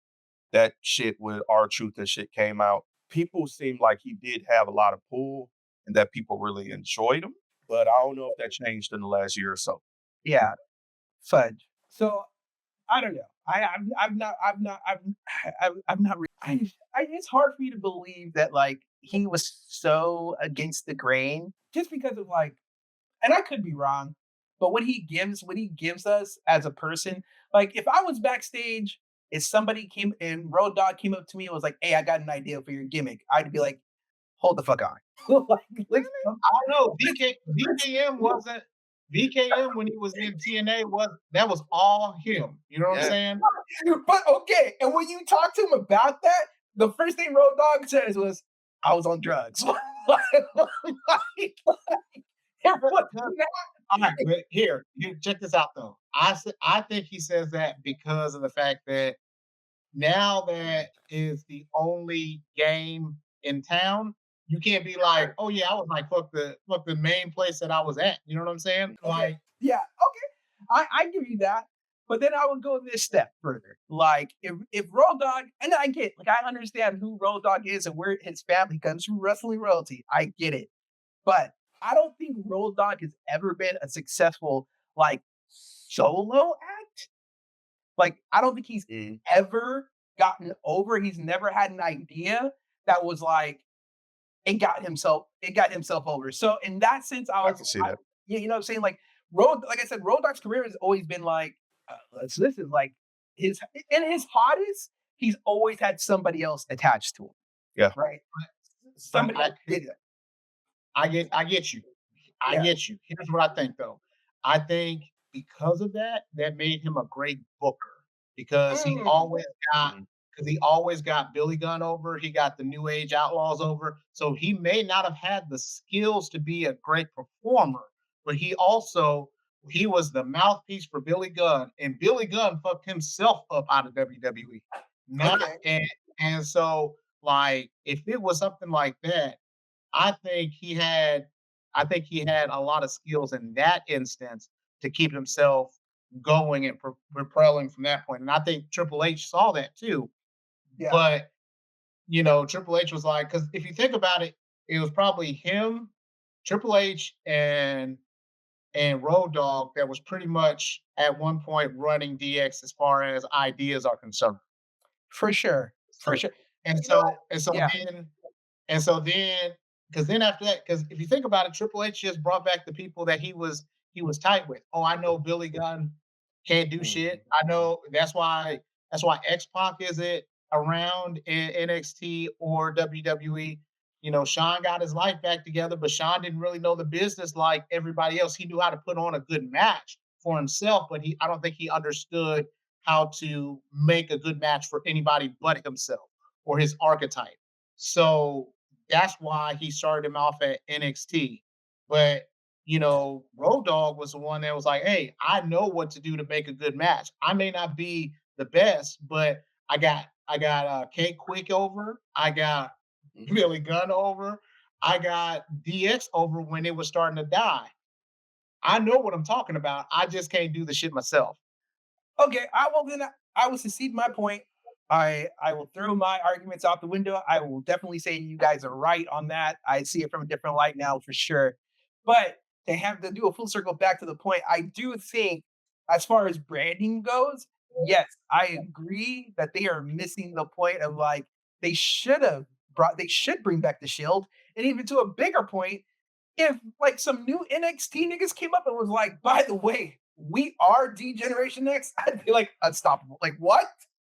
[SPEAKER 3] that shit with R Truth and shit came out, people seemed like he did have a lot of pull and that people really enjoyed him. But I don't know if that changed in the last year or so.
[SPEAKER 2] yeah, fudge. So I don't know. I'm not. It's hard for me to believe that like he was so against the grain just because of like, and I could be wrong, but what he gives us as a person, like if I was backstage, if somebody came and Road Dogg came up to me and was like, "Hey, I got an idea for your gimmick," I'd be like, "Hold the fuck on." Like,
[SPEAKER 1] I don't know.
[SPEAKER 2] let's, let's,
[SPEAKER 1] VKM wasn't VKM when he was in TNA was that was all him. You know what I'm
[SPEAKER 3] Yeah.
[SPEAKER 1] saying?
[SPEAKER 2] but okay, and when you talk to him about that, the first thing Road Dogg says was, "I was on drugs." It wasn't that.
[SPEAKER 1] All right, but here, check this out though. I think he says that because of the fact that now that is the only game in town, you can't be like, oh yeah, I was like fuck the main place that I was at. You know what I'm saying?
[SPEAKER 2] Okay,
[SPEAKER 1] Like
[SPEAKER 2] yeah, okay, I give you that. But then I would go this step further. Like if Road Dogg, and I get, like I understand who Road Dogg is and where his family comes from, wrestling royalty. I get it. But I don't think Road Dogg has ever been a successful like solo act. Like I don't think he's
[SPEAKER 3] Mm,
[SPEAKER 2] ever gotten over. He's never had an idea that was like it got himself over. So in that sense,
[SPEAKER 3] I can see that.
[SPEAKER 2] yeah, you know what I'm saying? Like I said, Road Dogg's career has always been like, this is like his in his hottest. He's always had somebody else attached to him,
[SPEAKER 3] Yeah.
[SPEAKER 2] right?
[SPEAKER 1] but
[SPEAKER 2] Somebody else did it.
[SPEAKER 1] I get you. I
[SPEAKER 2] Yeah.
[SPEAKER 1] get you. Here's what I think though. I think because of that, that made him a great booker because
[SPEAKER 2] Mm,
[SPEAKER 3] Mhm.
[SPEAKER 1] he always got Billy Gunn over. He got the New Age Outlaws over. So he may not have had the skills to be a great performer, but he was the mouthpiece for Billy Gunn, and Billy Gunn fucked himself up out of WWE. Not
[SPEAKER 2] okay.
[SPEAKER 1] and so like if it was something like that, I think he had I think he had a lot of skills in that instance to keep himself going and propelling from that point. And I think Triple H saw that too.
[SPEAKER 2] Yeah.
[SPEAKER 1] But Triple H was like, because if you think about it, it was probably him, Triple H, and Road Dogg that was pretty much at one point running DX as far as ideas are concerned.
[SPEAKER 2] For sure. For
[SPEAKER 1] So
[SPEAKER 2] sure.
[SPEAKER 1] and
[SPEAKER 2] You know what?
[SPEAKER 1] so and so
[SPEAKER 2] Yeah.
[SPEAKER 1] then and so then, because then after that, because if you think about it, Triple H just brought back the people that he was tight with. Oh, I know Billy Gunn. Can't do shit.
[SPEAKER 3] Mhm.
[SPEAKER 1] I know that's why X-Pac isn't around in NXT or WWE. You know, Sean got his life back together, but Sean didn't really know the business like everybody else. He knew how to put on a good match for himself, but I don't think he understood how to make a good match for anybody but himself or his archetype. So that's why he started him off at NXT. But Road Dogg was the one that was like, "Hey, I know what to do to make a good match. I may not be the best, but I got Kate Quick over. I got
[SPEAKER 3] Mhm.
[SPEAKER 1] Billy Gunn over. I got DX over when it was starting to die. I know what I'm talking about. I just can't do the shit myself."
[SPEAKER 2] Okay, I will secede my point. I will throw my arguments out the window. I will definitely say you guys are right on that. I see it from a different light now for sure. But to have to do a full circle back to the point, I do think as far as branding goes, yes, I agree that they are missing the point of like they should bring back the shield. And even to a bigger point, if like some new NXT niggas came up and was like, by the way, we are D Generation X, I'd be like, unstoppable. Like, what?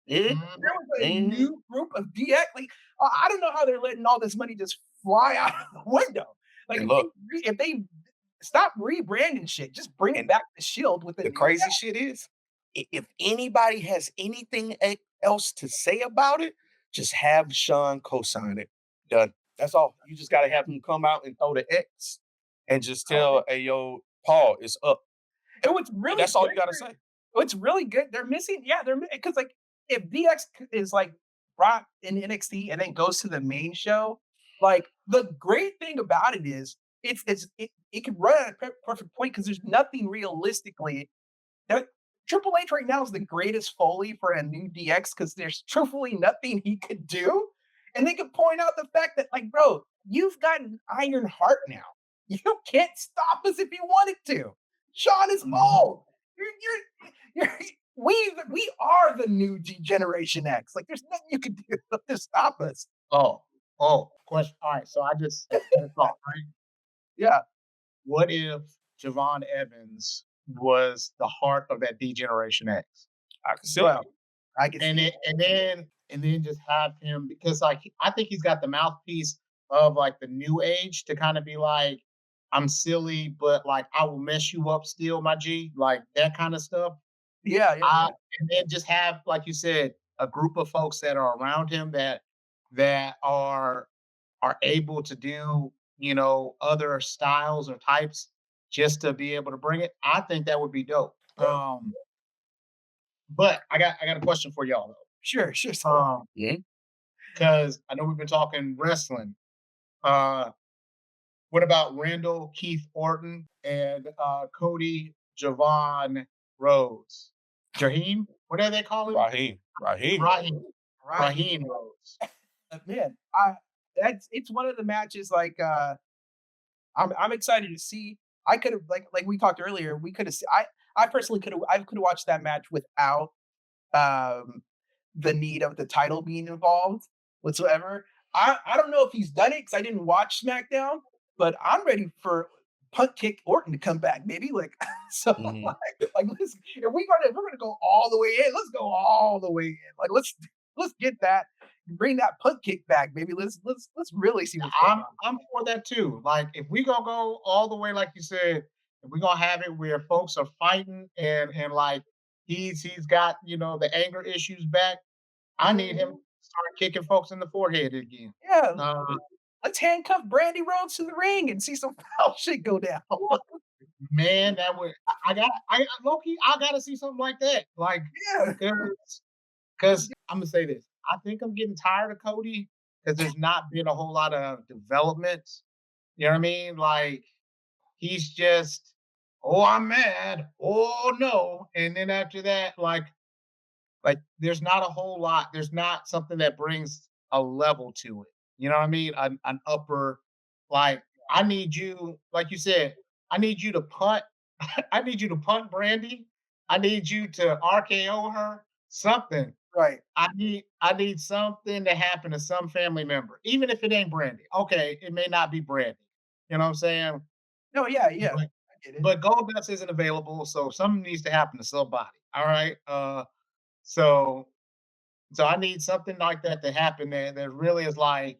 [SPEAKER 3] Mhm.
[SPEAKER 2] There was a
[SPEAKER 3] Mhm.
[SPEAKER 2] new group of DX. Like, I don't know how they're letting all this money just fly out of the window. Like,
[SPEAKER 3] And look,
[SPEAKER 2] if they stop rebranding shit, just bring
[SPEAKER 3] and
[SPEAKER 2] back the Shield with a
[SPEAKER 3] the
[SPEAKER 2] new.
[SPEAKER 3] crazy shit is, if anybody has anything else to say about it, just have Sean co-sign it. Done. That's all. You just got to have him come out and throw the X and just tell, "Hey, yo, Paul, it's up."
[SPEAKER 2] And what's really
[SPEAKER 3] That's all you
[SPEAKER 2] good
[SPEAKER 3] got to say.
[SPEAKER 2] What's really good, they're missing, yeah, they're because like if DX is like brought in NXT and then goes to the main show, like the great thing about it is it can run at a perfect point because there's nothing realistically that Triple H right now is the greatest Foley for a new DX because there's truthfully nothing he could do. And they could point out the fact that, like, bro, you've got an iron heart now. You can't stop us if you wanted to. Sean is
[SPEAKER 1] Mhm.
[SPEAKER 2] old. You're we are the new Generation X. Like, there's nothing you can do to stop us.
[SPEAKER 1] Oh, question. All right, so I just had a thought, right?
[SPEAKER 2] Yeah,
[SPEAKER 1] What if Javon Evans was the heart of that D Generation X?
[SPEAKER 3] I can see
[SPEAKER 2] bro,
[SPEAKER 3] it.
[SPEAKER 2] I can
[SPEAKER 1] And
[SPEAKER 2] see
[SPEAKER 1] then
[SPEAKER 2] it.
[SPEAKER 1] just have him because like I think he's got the mouthpiece of like the new age to kind of be like, I'm silly, but like I will mess you up still, my G, like that kind of stuff.
[SPEAKER 2] Yeah, yeah,
[SPEAKER 1] I
[SPEAKER 2] yeah.
[SPEAKER 1] And then just have, like you said, a group of folks that are around him that are able to do, other styles or types just to be able to bring it. I think that would be dope. But I got a question for y'all
[SPEAKER 2] Sure, sure.
[SPEAKER 1] though.
[SPEAKER 3] Yeah.
[SPEAKER 1] Because I know we've been talking wrestling. Uh, what about Randall, Keith Orton, and Cody, Javon, Rhodes, Jaheim? What do they call him?
[SPEAKER 3] Raheem. Raheem.
[SPEAKER 1] Raheem.
[SPEAKER 2] Right.
[SPEAKER 1] Raheem Rhodes.
[SPEAKER 2] Man, I that's it's one of the matches like I'm excited to see. I could have like we talked earlier, we could have I personally could have watched that match without um the need of the title being involved whatsoever. I don't know if he's done it because I didn't watch SmackDown, but I'm ready for punt kick Orton to come back, maybe like so
[SPEAKER 3] Mhm.
[SPEAKER 2] like if we're gonna go all the way in, let's go all the way in. Like let's get that bring that punt kick back, baby. Let's really see what's going on.
[SPEAKER 1] I'm for that too. Like if we gonna go all the way, like you said, if we gonna have it where folks are fighting and like he's got the anger issues back. I need him to start kicking folks in the forehead again.
[SPEAKER 2] Yeah,
[SPEAKER 1] Uh,
[SPEAKER 2] let's handcuff Brandy Rhodes to the ring and see some foul shit go down.
[SPEAKER 1] man, that would I got low key. I gotta see something like that. Like,
[SPEAKER 2] Yeah,
[SPEAKER 1] because I'm gonna say this. I think I'm getting tired of Cody because there's not been a whole lot of development. You know what I mean? Like he's just, oh, I'm mad. Oh no. And then after that, like there's not a whole lot. There's not something that brings a level to it. You know what I mean? An upper, like I need you, like you said, I need you to punt. I need you to punt Brandy. I need you to RKO her. Something.
[SPEAKER 2] right.
[SPEAKER 1] I need something to happen to some family member, even if it ain't Brandy. Okay, it may not be Brandy. You know what I'm saying?
[SPEAKER 2] No, yeah, yeah.
[SPEAKER 1] But
[SPEAKER 2] I get it.
[SPEAKER 1] but Goldust isn't available, so something needs to happen to somebody. All right. So so I need something like that to happen that really is like,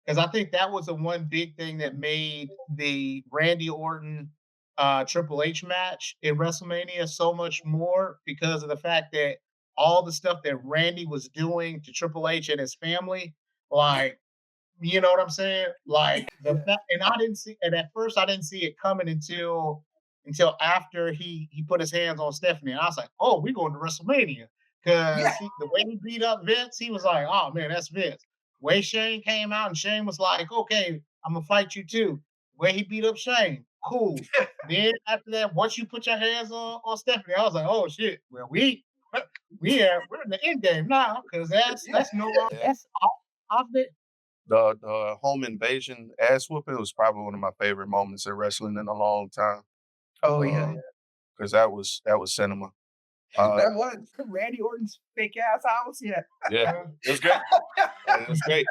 [SPEAKER 1] because I think that was the one big thing that made the Randy Orton Triple H match in WrestleMania so much more because of the fact that all the stuff that Randy was doing to Triple H and his family, like, you know what I'm saying? Like the
[SPEAKER 2] Yeah.
[SPEAKER 1] fact, and I didn't see, and at first I didn't see it coming until after he put his hands on Stephanie, and I was like, oh, we're going to WrestleMania
[SPEAKER 2] Yeah.
[SPEAKER 1] because the way he beat up Vince, he was like, oh man, that's Vince. Way Shane came out and Shane was like, okay, I'm gonna fight you too. Way he beat up Shane, cool. Then after that, once you put your hands on Stephanie, I was like, oh shit, well we're in the end game now because
[SPEAKER 2] Yeah.
[SPEAKER 1] that's no longer
[SPEAKER 3] Yeah.
[SPEAKER 1] that's off the
[SPEAKER 3] The home invasion ass whooping was probably one of my favorite moments in wrestling in a long time.
[SPEAKER 2] Oh, yeah.
[SPEAKER 3] Um, because that was cinema. Uh,
[SPEAKER 2] That was Randy Orton's fake ass house. Yeah.
[SPEAKER 3] yeah,
[SPEAKER 1] uh,
[SPEAKER 3] it was great. It was great.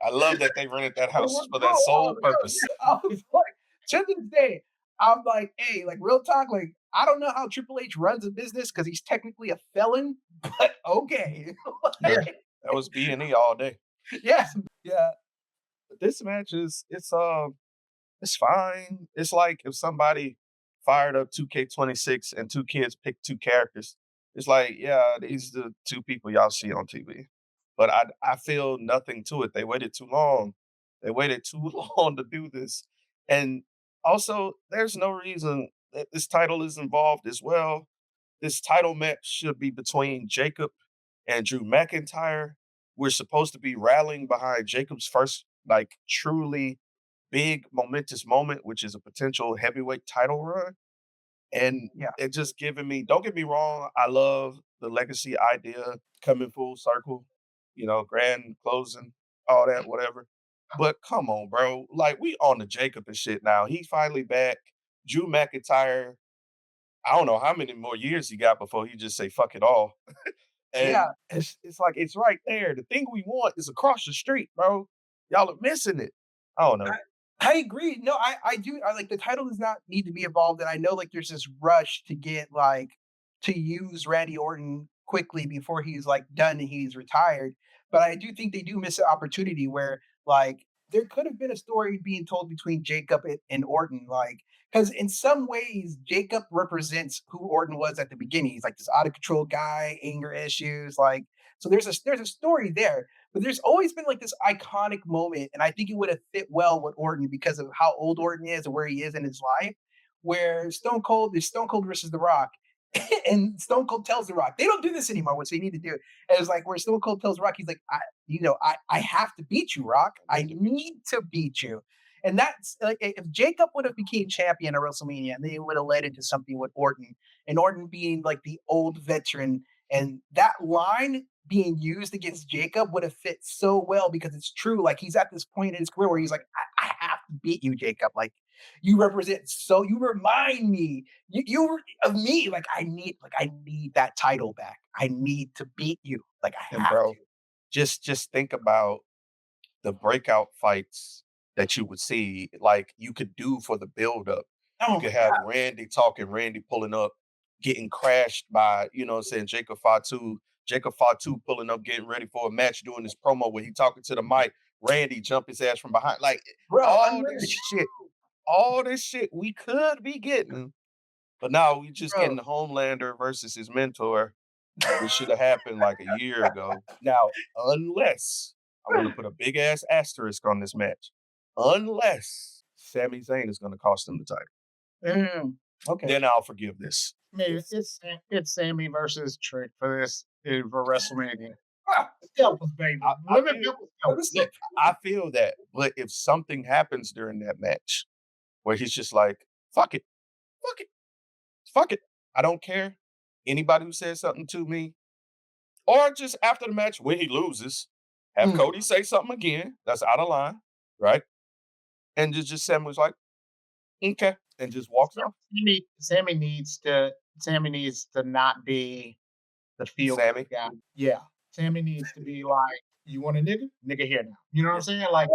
[SPEAKER 3] I love that they rented that
[SPEAKER 2] But
[SPEAKER 3] house
[SPEAKER 2] what,
[SPEAKER 3] for
[SPEAKER 2] bro,
[SPEAKER 3] that
[SPEAKER 2] oh,
[SPEAKER 3] sole
[SPEAKER 2] bro,
[SPEAKER 3] purpose.
[SPEAKER 2] I was like, to this day, I'm like, hey, like real talk, like I don't know how Triple H runs a business because he's technically a felon, but okay.
[SPEAKER 3] Yeah,
[SPEAKER 2] Like,
[SPEAKER 3] that was B&E all day.
[SPEAKER 2] yes, yeah,
[SPEAKER 3] But this match is it's fine. It's like if somebody fired up 2K26 and two kids picked two characters. It's like, yeah, these are the two people y'all see on TV. But I feel nothing to it. They waited too long. They waited too long to do this. And also, there's no reason that this title is involved as well. This title match should be between Jacob and Drew McIntyre. We're supposed to be rallying behind Jacob's first, like, truly big momentous moment, which is a potential heavyweight title run. And
[SPEAKER 2] yeah,
[SPEAKER 3] it just giving me, don't get me wrong, I love the legacy idea coming full circle, grand closing, all that, whatever. But come on, bro. Like, we on the Jacob and shit now. He finally back. Drew McIntyre, I don't know how many more years he got before he just say fuck it all.
[SPEAKER 2] yeah.
[SPEAKER 3] And it's like it's right there. The thing we want is across the street, bro. Y'all are missing it. I don't know.
[SPEAKER 2] I, I agree. No, I do. I like the title does not need to be involved, and I know like there's this rush to get like to use Randy Orton quickly before he's like done and he's retired. But I do think they do miss an opportunity where like there could have been a story being told between Jacob and Orton, like because in some ways Jacob represents who Orton was at the beginning. He's like this out of control guy, anger issues, like so there's a story there. But there's always been like this iconic moment, and I think it would have fit well with Orton because of how old Orton is and where he is in his life. Where Stone Cold is Stone Cold versus The Rock, and Stone Cold tells The Rock they don't do this anymore, which they need to do. And it's like where Stone Cold tells The Rock, he's like, I have to beat you, Rock. I need to beat you. And that's like if Jacob would have became champion at WrestleMania, and they would have led into something with Orton, and Orton being like the old veteran, and that line being used against Jacob would have fit so well because it's true. Like he's at this point in his career where he's like, I have to beat you, Jacob. Like you represent so you remind me you of me. Like I need that title back. I need to beat you. Like I
[SPEAKER 3] And
[SPEAKER 2] have to.
[SPEAKER 3] bro, just think about the breakout fights that you would see, like you could do for the build up. You
[SPEAKER 2] Oh
[SPEAKER 3] could
[SPEAKER 2] my
[SPEAKER 3] have
[SPEAKER 2] god,
[SPEAKER 3] Randy talking, Randy pulling up, getting crashed by, saying Jacob Fatu, Jacob Fatu pulling up, getting ready for a match, doing this promo where he talking to the mic, Randy jump his ass from behind. Like
[SPEAKER 2] bro,
[SPEAKER 3] all this
[SPEAKER 2] unreal,
[SPEAKER 3] shit, all this shit we could be getting. But now we just getting
[SPEAKER 2] bro.
[SPEAKER 3] the Homelander versus his mentor, which should have happened like a year ago. Now, unless I'm gonna put a big ass asterisk on this match, unless Sami Zayn is gonna cost him the title,
[SPEAKER 2] Okay.
[SPEAKER 3] then I'll forgive this.
[SPEAKER 1] I mean, it's Sammy versus Trick for this for WrestleMania.
[SPEAKER 2] Ah,
[SPEAKER 1] Scalpels, baby.
[SPEAKER 3] I
[SPEAKER 1] Women
[SPEAKER 3] feel
[SPEAKER 1] double
[SPEAKER 2] let me
[SPEAKER 1] scalpels.
[SPEAKER 2] see.
[SPEAKER 3] look, I feel that, but if something happens during that match where he's just like, fuck it, fuck it, fuck it, I don't care. Anybody who says something to me, or just after the match when he loses, have
[SPEAKER 2] Mm,
[SPEAKER 3] Cody say something again that's out of line, right? And just Sam was like, okay, and just walks off.
[SPEAKER 1] Sammy needs to not be the feel good
[SPEAKER 3] Sammy,
[SPEAKER 1] guy. Yeah. Sammy needs to be like, you want a nigga? Nigga here now. You know what I'm saying? Like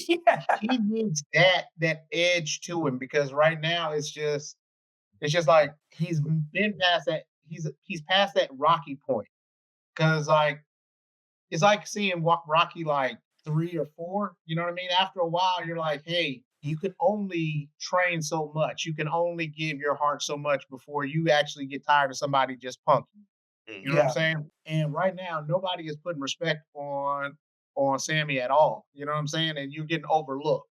[SPEAKER 2] yeah.
[SPEAKER 1] he needs that edge to him because right now it's just like he's been past that. he's past that Rocky point because like it's like seeing Rocky like 3 or 4. You know what I mean? After a while, you're like, hey, you can only train so much. You can only give your heart so much before you actually get tired of somebody just punking. You know what I'm
[SPEAKER 2] Yeah,
[SPEAKER 1] saying? And right now, nobody is putting respect on Sammy at all. You know what I'm saying? And you're getting overlooked.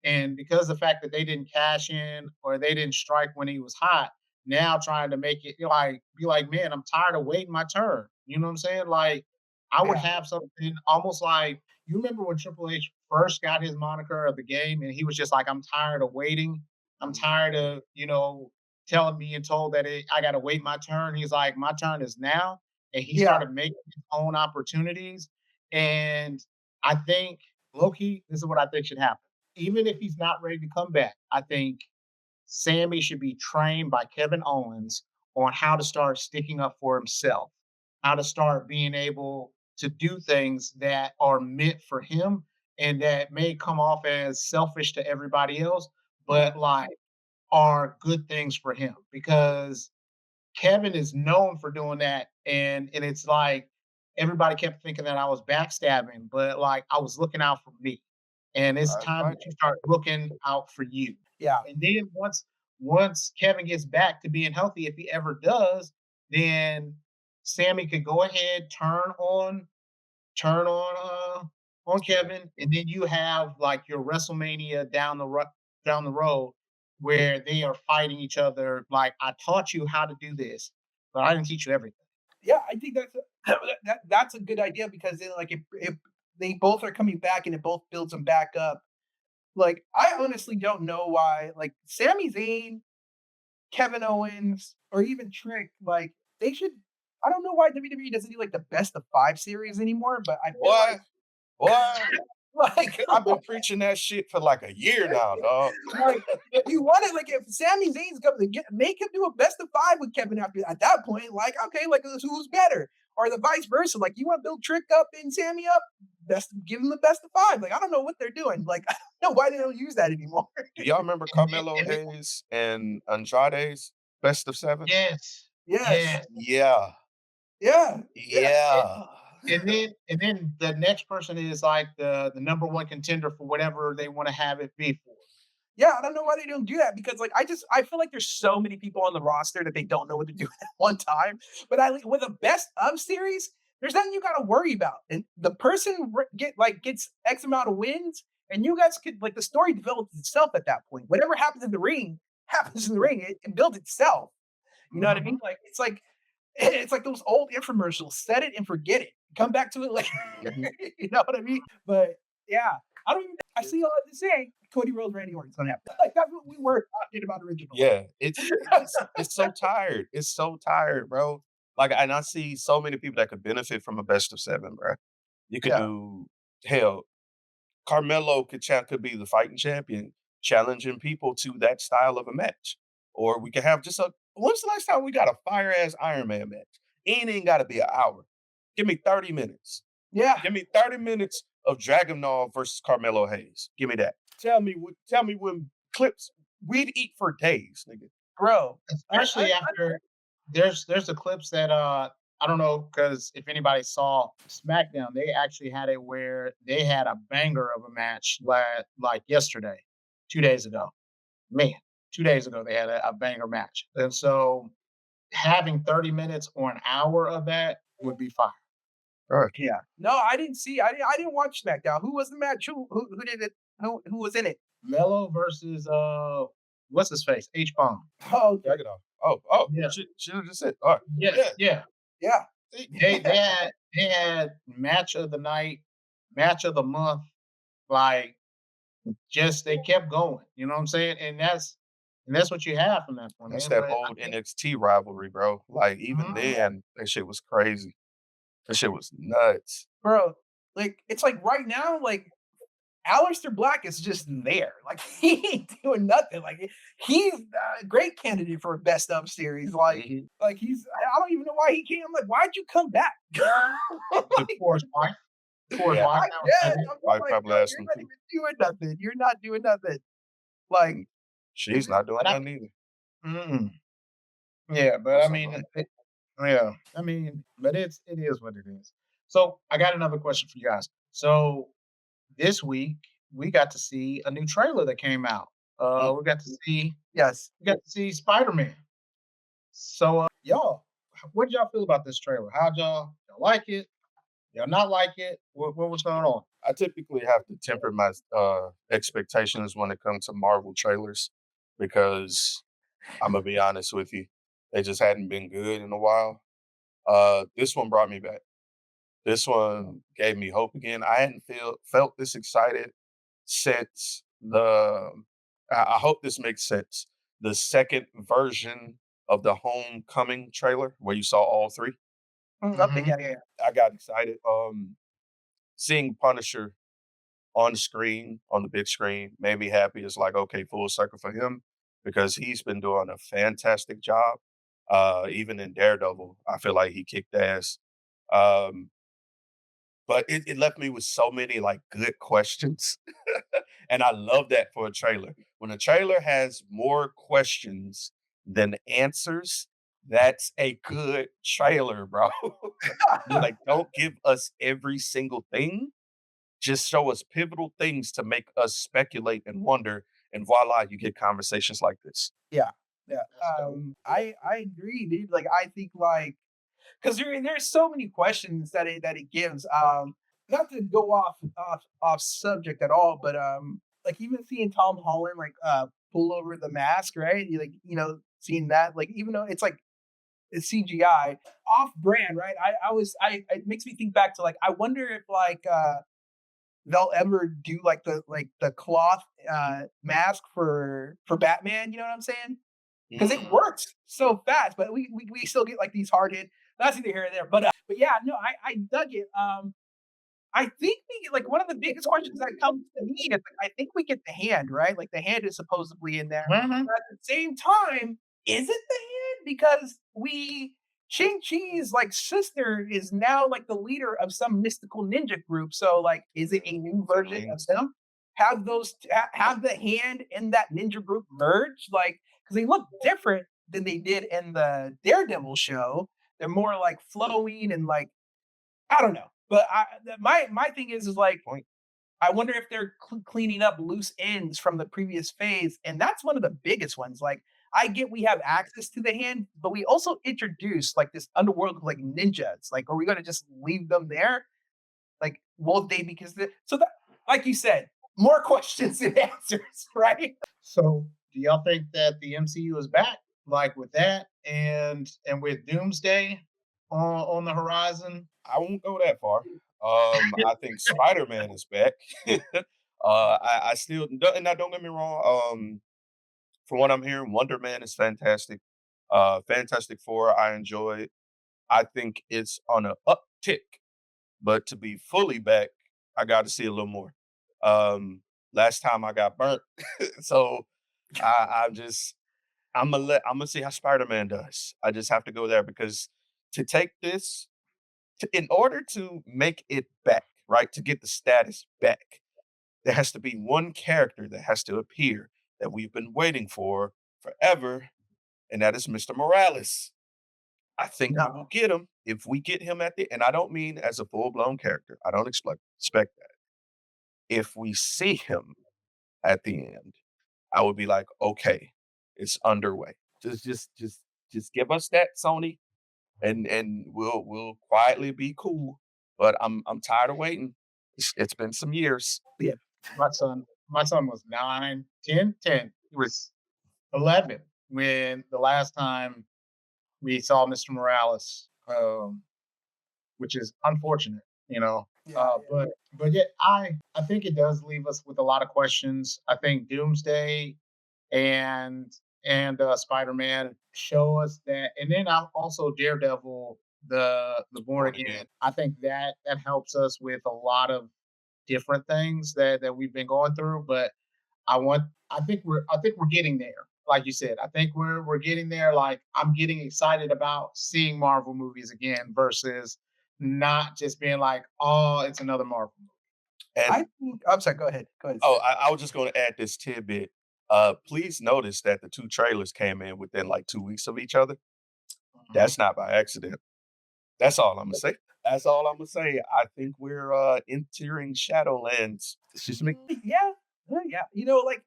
[SPEAKER 1] And because of the fact that they didn't cash in or they didn't strike when he was hot, now trying to make it like be like, man, I'm tired of waiting my turn. You know what I'm saying? Like I would
[SPEAKER 2] yeah,
[SPEAKER 1] have something almost like you remember when Triple H first got his moniker of the game and he was just like, I'm tired of waiting. I'm
[SPEAKER 3] Mhm.
[SPEAKER 1] tired of, telling me and told that I gotta wait my turn. He's like, my turn is now. And he
[SPEAKER 2] yeah,
[SPEAKER 1] started making his own opportunities. And I think Loki, this is what I think should happen even if he's not ready to come back, I think Sammy should be trained by Kevin Owens on how to start sticking up for himself, how to start being able to do things that are meant for him and that may come off as selfish to everybody else, but like are good things for him because Kevin is known for doing that, and it's like everybody kept thinking that I was backstabbing, but like I was looking out for me. And it's
[SPEAKER 3] Right,
[SPEAKER 1] time
[SPEAKER 3] right.
[SPEAKER 1] that you start looking out for you.
[SPEAKER 2] yeah,
[SPEAKER 1] And then once Kevin gets back to being healthy, if he ever does, then Sammy could go ahead, turn on Kevin, and then you have like your WrestleMania down the road where they are fighting each other. Like I taught you how to do this, but I didn't teach you everything.
[SPEAKER 2] yeah. I think that's a good idea because then, like, if they both are coming back and it both builds them back up. Like, I honestly don't know why, like, Sami Zayn, Kevin Owens, or even Trick, like, they should. I don't know why WWE doesn't do like the best of 5 series anymore, but I feel
[SPEAKER 3] Boy, boy,
[SPEAKER 2] like
[SPEAKER 3] I've been preaching that shit for like a year now, dog.
[SPEAKER 2] like if you want it, like if Sami Zayn's coming to get make him do a best of 5 with Kevin after at that point, like okay, like who's better, or the vice versa. Like you want to build Trick up and Sammy up, best give him the best of 5. Like I don't know what they're doing. Like I don't know why they don't use that anymore.
[SPEAKER 3] Do y'all remember
[SPEAKER 1] And then,
[SPEAKER 3] Carmelo
[SPEAKER 1] and then
[SPEAKER 3] Hayes and Andrade's best of 7?
[SPEAKER 1] yes,
[SPEAKER 2] Yes,
[SPEAKER 1] yes,
[SPEAKER 3] Yeah,
[SPEAKER 2] yeah, yeah.
[SPEAKER 3] yeah.
[SPEAKER 1] and then the next person is like the number one contender for whatever they want to have it be for.
[SPEAKER 2] Yeah, I don't know why they don't do that because like I feel like there's so many people on the roster that they don't know what to do at one time. But I with a best of series, there's nothing you got to worry about, and the person gets X amount of wins, and you guys could like the story develops itself at that point. Whatever happens in the ring happens in the ring. It builds itself. You know what I mean?
[SPEAKER 1] Mhm.
[SPEAKER 2] Like it's like those old infomercials. Set it and forget it. Come back to it later.
[SPEAKER 3] Mhm.
[SPEAKER 2] You know what I mean? But yeah, I don't even. I see all to say. Cody Rhodes, Randy Orton's gonna happen. Like that's what we were talking about originally.
[SPEAKER 3] Yeah, it's so tired. It's so tired, bro. Like, and I see so many people that could benefit from a best of 7, bro. You could
[SPEAKER 2] Yeah,
[SPEAKER 3] do hell, Carmelo could be the fighting champion, challenging people to that style of a match. Or we could have just a when's the last time we got a fire ass Iron Man match? It ain't gotta be an hour. Give me 30 minutes.
[SPEAKER 2] yeah,
[SPEAKER 3] Give me 30 minutes of Dragunov versus Carmelo Hayes. Give me that. Tell me when clips we'd eat for days, nigga.
[SPEAKER 2] bro.
[SPEAKER 1] Especially after there's the clips that I don't know because if anybody saw SmackDown, they actually had it where they had a banger of a match like yesterday, 2 days ago. Man, 2 days ago they had a banger match, and so having 30 minutes or an hour of that would be fine.
[SPEAKER 3] Right.
[SPEAKER 2] Yeah. No, I didn't see. I didn't watch SmackDown. Who was the match? Who did it? Who was in it?
[SPEAKER 1] Mello versus what's his face? H Bomb.
[SPEAKER 2] Oh, okay.
[SPEAKER 3] Drag it off. Oh,
[SPEAKER 1] Yeah,
[SPEAKER 3] should have just said. All right.
[SPEAKER 1] yeah,
[SPEAKER 3] Yeah.
[SPEAKER 1] yeah.
[SPEAKER 2] Yeah.
[SPEAKER 3] See?
[SPEAKER 1] They had match of the night, match of the month, like just they kept going. You know what I'm saying? And that's what you have from that point,
[SPEAKER 3] That's
[SPEAKER 1] man.
[SPEAKER 3] that
[SPEAKER 1] But I
[SPEAKER 3] old
[SPEAKER 1] think
[SPEAKER 3] NXT rivalry, bro. Like even
[SPEAKER 1] mhm,
[SPEAKER 3] then, that shit was crazy. That shit was nuts.
[SPEAKER 2] Bro, like it's like right now, like Aleister Black is just there. Like he ain't doing nothing. Like he's a great candidate for a best of series.
[SPEAKER 3] Mhm.
[SPEAKER 2] Like I don't even know why he came. I'm like, why'd you come back? Like,
[SPEAKER 1] for his wife, for his
[SPEAKER 3] Yeah,
[SPEAKER 1] wife,
[SPEAKER 2] I
[SPEAKER 1] that was
[SPEAKER 2] guess
[SPEAKER 1] heavy.
[SPEAKER 2] I'm
[SPEAKER 3] I
[SPEAKER 2] like,
[SPEAKER 3] probably
[SPEAKER 2] bro,
[SPEAKER 3] asked
[SPEAKER 2] you're
[SPEAKER 3] him
[SPEAKER 2] not
[SPEAKER 3] to.
[SPEAKER 2] even doing nothing. You're not doing nothing. Like, is
[SPEAKER 3] She's
[SPEAKER 2] it?
[SPEAKER 3] not doing
[SPEAKER 1] But I
[SPEAKER 3] nothing either.
[SPEAKER 1] mm, yeah, but I
[SPEAKER 3] What's up,
[SPEAKER 1] mean,
[SPEAKER 3] bro?
[SPEAKER 1] Yeah, I mean, but it is what it is. So I got another question for you guys. So this week we got to see a new trailer that came out.
[SPEAKER 2] Mm,
[SPEAKER 1] We got to see
[SPEAKER 2] yes.
[SPEAKER 1] Spider-Man. So y'all, what did y'all feel about this trailer? How'd y'all like it? Y'all not like it? What was going on?
[SPEAKER 3] I typically have to temper my expectations when it comes to Marvel trailers because I'm gonna be honest with you, they just hadn't been good in a while. This one brought me back. This one gave me hope again. I hadn't felt this excited since the. I hope this makes sense. The second version of the Homecoming trailer, where you saw all three,
[SPEAKER 2] Okay,
[SPEAKER 1] Hmm.
[SPEAKER 2] yeah, yeah, yeah.
[SPEAKER 3] I got excited. Seeing Punisher on the screen, on the big screen, made me happy. It's like, okay, full circle for him because he's been doing a fantastic job. Even in Daredevil, I feel like he kicked ass. Um, but it left me with so many like good questions. And I love that for a trailer. When a trailer has more questions than answers, that's a good trailer, bro. Like, don't give us every single thing, just show us pivotal things to make us speculate and wonder, and voila, you get conversations like this.
[SPEAKER 2] Yeah, yeah.
[SPEAKER 1] That's dope.
[SPEAKER 2] I agree, dude. Like, I think like because there's so many questions that it gives. Not to go off subject at all, but like even seeing Tom Holland like pull over the mask, right? You like seeing that like even though it's like it's CGI off brand, right? I was I it makes me think back to like I wonder if like they'll ever do like the cloth mask for Batman. You know what I'm saying? Because it
[SPEAKER 3] Mm,
[SPEAKER 2] works so fast, but we still get like these hard hit. That's neither here or there. But yeah, no, I dug it. I think we like one of the biggest questions that comes to me is like, I think we get the hand, right? Like the hand is supposedly in there.
[SPEAKER 1] Mhm.
[SPEAKER 2] But at the same time, is it the hand? Because we Shang Chi's like sister is now like the leader of some mystical ninja group. So like, is it a new version of
[SPEAKER 3] feelings.
[SPEAKER 2] them? Have have the hand and that ninja group merge? Like, because they look different than they did in the Daredevil show. They're more like flowing and like I don't know, but my thing is like
[SPEAKER 3] Point.
[SPEAKER 2] I wonder if they're cleaning up loose ends from the previous phase, and that's one of the biggest ones. Like I get we have access to the hand, but we also introduce like this underworld of like ninjas. Like, are we gonna just leave them there? Like, will they? Because so that, like you said, more questions than answers, right?
[SPEAKER 1] So do y'all think that the MCU is back, like with that, and with Doomsday on the horizon?
[SPEAKER 3] I won't go that far. I think Spider-Man is back. I still, and now don't get me wrong. From what I'm hearing, Wonder Man is fantastic. Fantastic Four, I enjoyed. I think it's on an uptick, but to be fully back, I got to see a little more. Last time I got burnt, so I'm just I'm gonna see how Spider Man does. I just have to go there because to take this in order to make it back, right, to get the status back, there has to be one character that has to appear that we've been waiting for forever, and that is Mr. Morales. I think we will
[SPEAKER 2] No,
[SPEAKER 3] get him if we get him at the, and I don't mean as a full blown character. I don't expect that. If we see him at the end, I would be like, okay, it's underway. Just give us that, Sony, and we'll quietly be cool. But I'm tired of waiting. It's been some years.
[SPEAKER 2] yeah,
[SPEAKER 1] My son was 9, 10, 10. He was 11 when the last time we saw Mr. Morales, which is unfortunate, you know.
[SPEAKER 2] yeah,
[SPEAKER 1] But yet I think it does leave us with a lot of questions. I think Doomsday and Spider-Man show us that, and then also Daredevil, the Born
[SPEAKER 3] Born
[SPEAKER 1] Again.
[SPEAKER 3] again.
[SPEAKER 1] I think that helps us with a lot of different things that we've been going through. But I want I think we're getting there. Like you said, I think we're getting there. Like I'm getting excited about seeing Marvel movies again versus not just being like, oh, it's another Marvel movie.
[SPEAKER 2] I
[SPEAKER 3] And
[SPEAKER 2] think. I'm sorry. Go ahead. Go ahead.
[SPEAKER 3] oh,
[SPEAKER 2] Sid.
[SPEAKER 3] I was just going to add this tidbit. Please notice that the two trailers came in within like 2 weeks of each other.
[SPEAKER 1] Mhm.
[SPEAKER 3] That's not by accident. That's all Imma say. That's all Imma say. I think we're, entering Shadowlands. It's just me.
[SPEAKER 2] Yeah, yeah. Like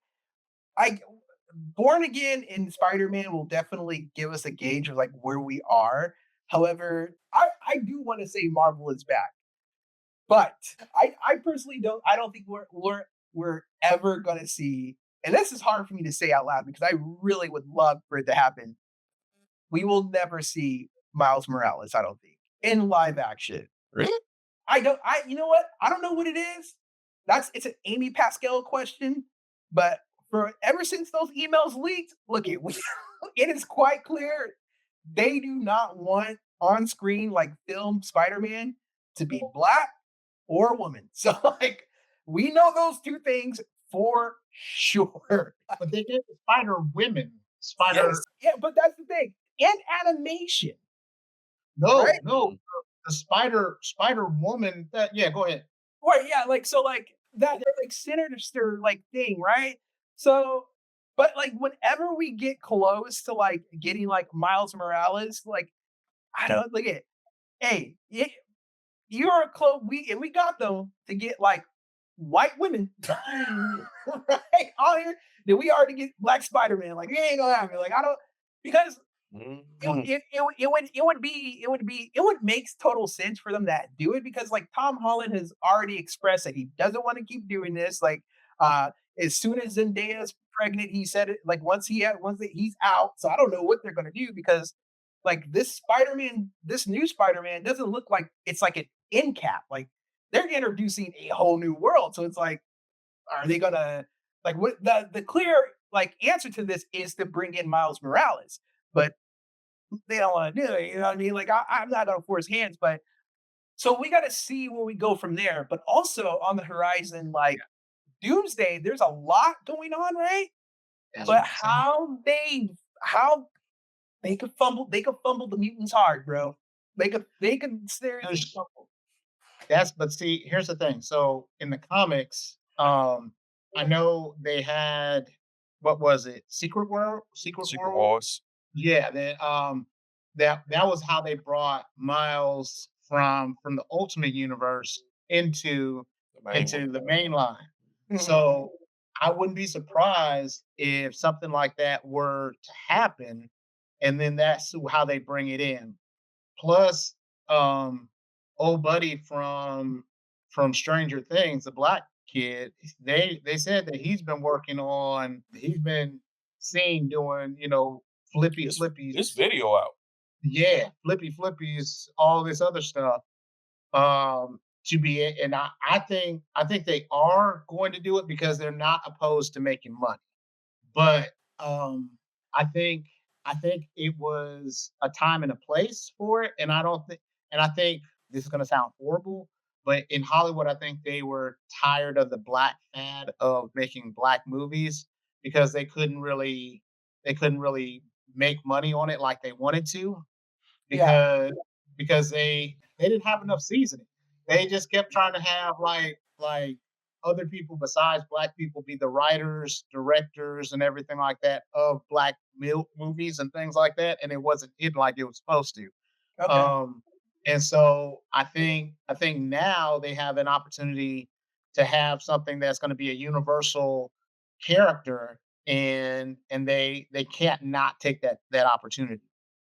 [SPEAKER 2] I Born Again and Spider-Man will definitely give us a gauge of like where we are. However, I do want to say Marvel is back, but I personally don't think we're ever gonna see. And this is hard for me to say out loud because I really would love for it to happen. We will never see Miles Morales. I don't think in live action.
[SPEAKER 3] Really?
[SPEAKER 2] I don't. I You know what? I don't know what it is. It's an Amy Pascal question, but for ever since those emails leaked, look it. It is quite clear they do not want on screen like film Spider-Man to be black or a woman. So like we know those two things for sure.
[SPEAKER 1] But they did the Spider Women.
[SPEAKER 2] Yes,
[SPEAKER 1] Spider
[SPEAKER 2] yeah, but that's the thing. In animation, right?
[SPEAKER 1] No, no,
[SPEAKER 3] Mm.
[SPEAKER 1] the Spider Woman that yeah, go ahead.
[SPEAKER 2] Right, yeah, like, so, like, that, like, sinister, like, thing, right? So but, like, whenever we get close to, like, getting, like, Miles Morales, like, I don't look at hey, you're close we got them to get, like, white women, right, on here, then we already get Black Spider-Man, like, it ain't gonna happen, like, I don't because
[SPEAKER 3] Mhm.
[SPEAKER 2] it would make total sense for them to do it because like Tom Holland has already expressed that he doesn't want to keep doing this. Like uh as soon as Zendaya's pregnant, he said it like he's out. So I don't know what they're gonna do because like this new Spider-Man doesn't look like it's like an end cap. Like they're introducing a whole new world. So it's like, are they gonna like what the clear like answer to this is to bring in Miles Morales. But they don't want to do it. You know what I mean? Like I'm not gonna force hands, but so we got to see where we go from there. But also on the horizon, like Doomsday, there's a lot going on, right?
[SPEAKER 1] That's what
[SPEAKER 2] But
[SPEAKER 1] I'm saying.
[SPEAKER 2] how they could fumble the mutants hard, bro. They could seriously
[SPEAKER 1] There's
[SPEAKER 2] fumble.
[SPEAKER 1] That's but see, here's the thing. So in the comics, I know they had what was it? Secret World? Secret
[SPEAKER 3] Secret
[SPEAKER 1] World?
[SPEAKER 3] Wars,
[SPEAKER 1] Yeah, that was how they brought Miles from the Ultimate Universe
[SPEAKER 3] the main one.
[SPEAKER 1] into the main line.
[SPEAKER 2] Mhm.
[SPEAKER 1] So I wouldn't be surprised if something like that were to happen, and then that's how they bring it in. Plus, old buddy from Stranger Things, the black kid, they said that he's been seen doing, flippy
[SPEAKER 3] It's
[SPEAKER 1] flippies.
[SPEAKER 3] video out.
[SPEAKER 1] Yeah, flippy flippies, all this other stuff. To be it, and I think they are going to do it because they're not opposed to making money. But, I think I think it was a time and a place for it, and I think this is gonna sound horrible, but in Hollywood, I think they were tired of the black fad of making black movies because they couldn't really make money on it like they wanted to
[SPEAKER 2] Yeah,
[SPEAKER 1] because they didn't have enough seasoning. They just kept trying to have like other people besides black people be the writers, directors, and everything like that of black movies and things like that, and it wasn't hidden like it was supposed to.
[SPEAKER 2] okay.
[SPEAKER 1] Um, and so I think now they have an opportunity to have something that's going to be a universal character, and they can't not take that opportunity,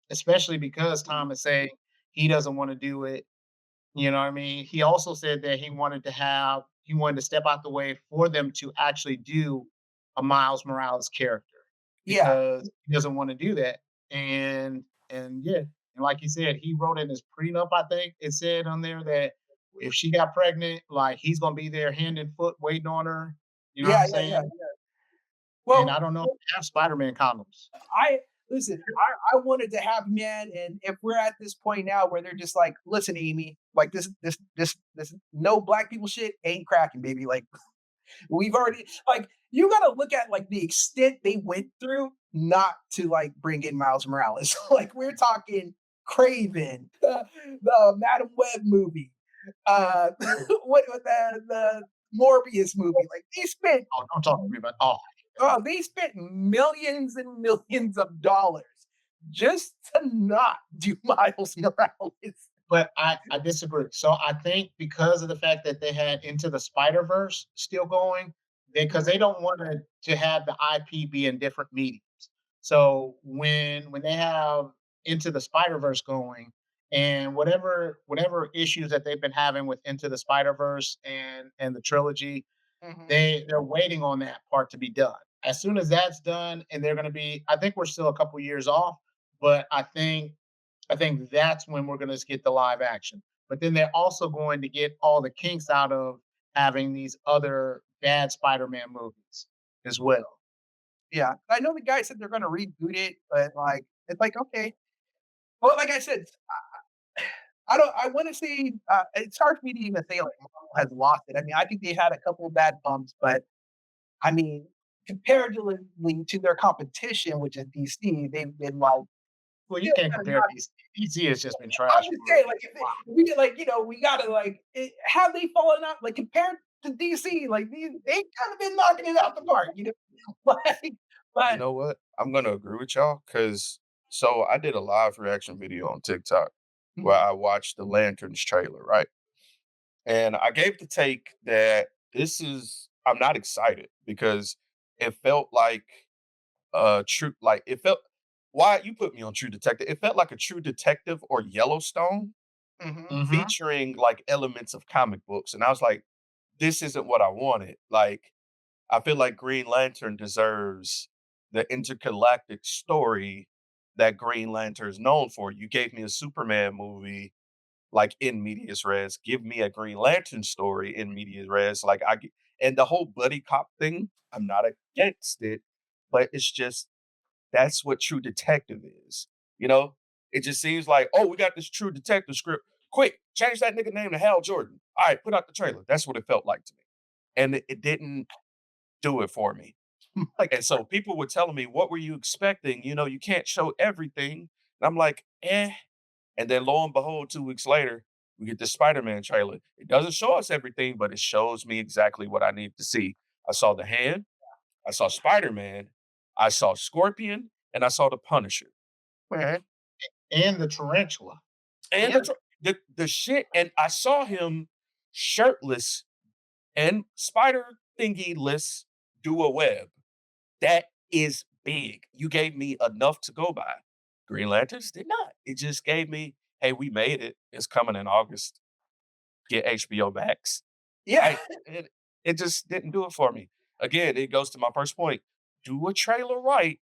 [SPEAKER 1] especially because Tom is saying he doesn't want to do it. You know what I mean? He also said that he wanted to step out the way for them to actually do a Miles Morales character
[SPEAKER 2] Yeah.
[SPEAKER 1] because he doesn't want to do that. And yeah, and like he said, he wrote in his prenup, I think it said on there that if she got pregnant, like he's gonna be there hand and foot waiting on her. You know what
[SPEAKER 2] Yeah,
[SPEAKER 1] I'm
[SPEAKER 2] yeah, yeah.
[SPEAKER 1] saying? And
[SPEAKER 2] Well,
[SPEAKER 1] I don't know if they have Spider-Man condoms.
[SPEAKER 2] I listen, I wanted to have man, and if we're at this point now where they're just like, listen, Amy, like this no black people shit ain't cracking, baby. Like we've already like you gotta look at like the extent they went through not to like bring in Miles Morales. Like we're talking Craven, the Madam Web movie, uh what the Morbius movie. Like they spent
[SPEAKER 1] Oh, don't talk to me about oh
[SPEAKER 2] they spent millions and millions of dollars just to not do Miles Morales.
[SPEAKER 1] But I disagree. So I think because of the fact that they had Into the Spider-Verse still going, because they don't want to have the IP be in different mediums. So when they have Into the Spider-Verse going and whatever issues that they've been having with Into the Spider-Verse and the trilogy,
[SPEAKER 2] Mhm.
[SPEAKER 1] they're waiting on that part to be done. As soon as that's done, and they're going to be, I think we're still a couple years off, but I think that's when we're going to get the live action. But then they're also going to get all the kinks out of having these other bad Spider-Man movies as well.
[SPEAKER 2] Yeah, I know the guy said they're gonna reboot it, but, like, it's like, okay. Well, like I said, I don't I wanna say, it's hard for me to even say, like, Marvel has lost it. I mean, I think they had a couple of bad bumps, but, I mean, comparatively to their competition, which is DC, they've been, like,
[SPEAKER 1] Well, you
[SPEAKER 2] still
[SPEAKER 1] can't
[SPEAKER 2] kinda
[SPEAKER 1] compare
[SPEAKER 2] not.
[SPEAKER 1] these. DC has just been
[SPEAKER 2] I'm
[SPEAKER 1] trash
[SPEAKER 2] just
[SPEAKER 1] for
[SPEAKER 2] saying, like, if
[SPEAKER 1] a while.
[SPEAKER 2] we get, like, we gotta, like, have they fallen out? Like, compared to DC, like, they kinda been knocking it out the park, you know? Like,
[SPEAKER 3] You
[SPEAKER 2] but
[SPEAKER 3] know what? I'm gonna agree with y'all because so I did a live reaction video on TikTok where
[SPEAKER 2] Mhm,
[SPEAKER 3] I watched the Lanterns trailer, right? And I gave the take that I'm not excited because it felt like true like it felt why you put me on True Detective. It felt like a True Detective or Yellowstone
[SPEAKER 2] mhm,
[SPEAKER 1] Mhm.
[SPEAKER 3] featuring like elements of comic books. And I was like, this isn't what I wanted. Like, I feel like Green Lantern deserves the intergalactic story that Green Lantern is known for. You gave me a Superman movie like in medias res. Give me a Green Lantern story in medias res. And the whole buddy cop thing, I'm not against it, but it's just that's what True Detective is. You know, it just seems like, oh, we got this True Detective script. Quick, change that nigga name to Hal Jordan. All right, put out the trailer. That's what it felt like to me, and it didn't do it for me.
[SPEAKER 2] like,
[SPEAKER 3] And so people were telling me, "What were you expecting? You know, you can't show everything." And I'm like, "Eh." And then lo and behold, 2 weeks later, we get the Spider-Man trailer. It doesn't show us everything, but it shows me exactly what I need to see. I saw the hand, I saw Spider-Man, I saw Scorpion, and I saw the Punisher.
[SPEAKER 2] mhm,
[SPEAKER 1] And the tarantula.
[SPEAKER 3] And
[SPEAKER 2] yeah,
[SPEAKER 3] the shit, and I saw him shirtless and spider thingy less do a web. That is big. You gave me enough to go by. Green Lanterns did not. It just gave me, hey, we made it. It's coming in August. Get HBO Max.
[SPEAKER 2] yeah,
[SPEAKER 3] I it just didn't do it for me. Again, it goes to my first point. Do a trailer right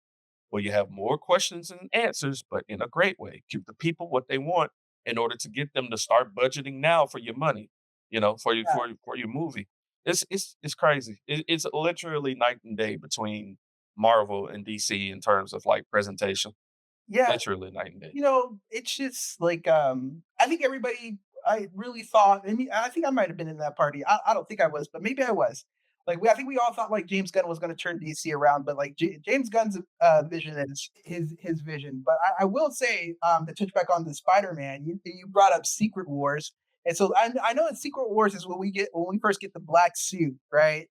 [SPEAKER 3] where you have more questions and answers, but in a great way. Give the people what they want in order to get them to start budgeting now for your money,
[SPEAKER 2] yeah,
[SPEAKER 3] for your movie. It's crazy. It's literally night and day between Marvel and DC in terms of like presentation.
[SPEAKER 2] yeah.
[SPEAKER 3] Literally night and day.
[SPEAKER 2] It's just like, I think everybody, I really thought, I mean, I think I might have been in that party. I don't think I was, but maybe I was. Like, I think we all thought like James Gunn was going to turn DC around, but like James Gunn's vision is his vision. But I will say, to touch back on the Spider-Man, you brought up Secret Wars, and so I know in Secret Wars is when we first get the black suit, right?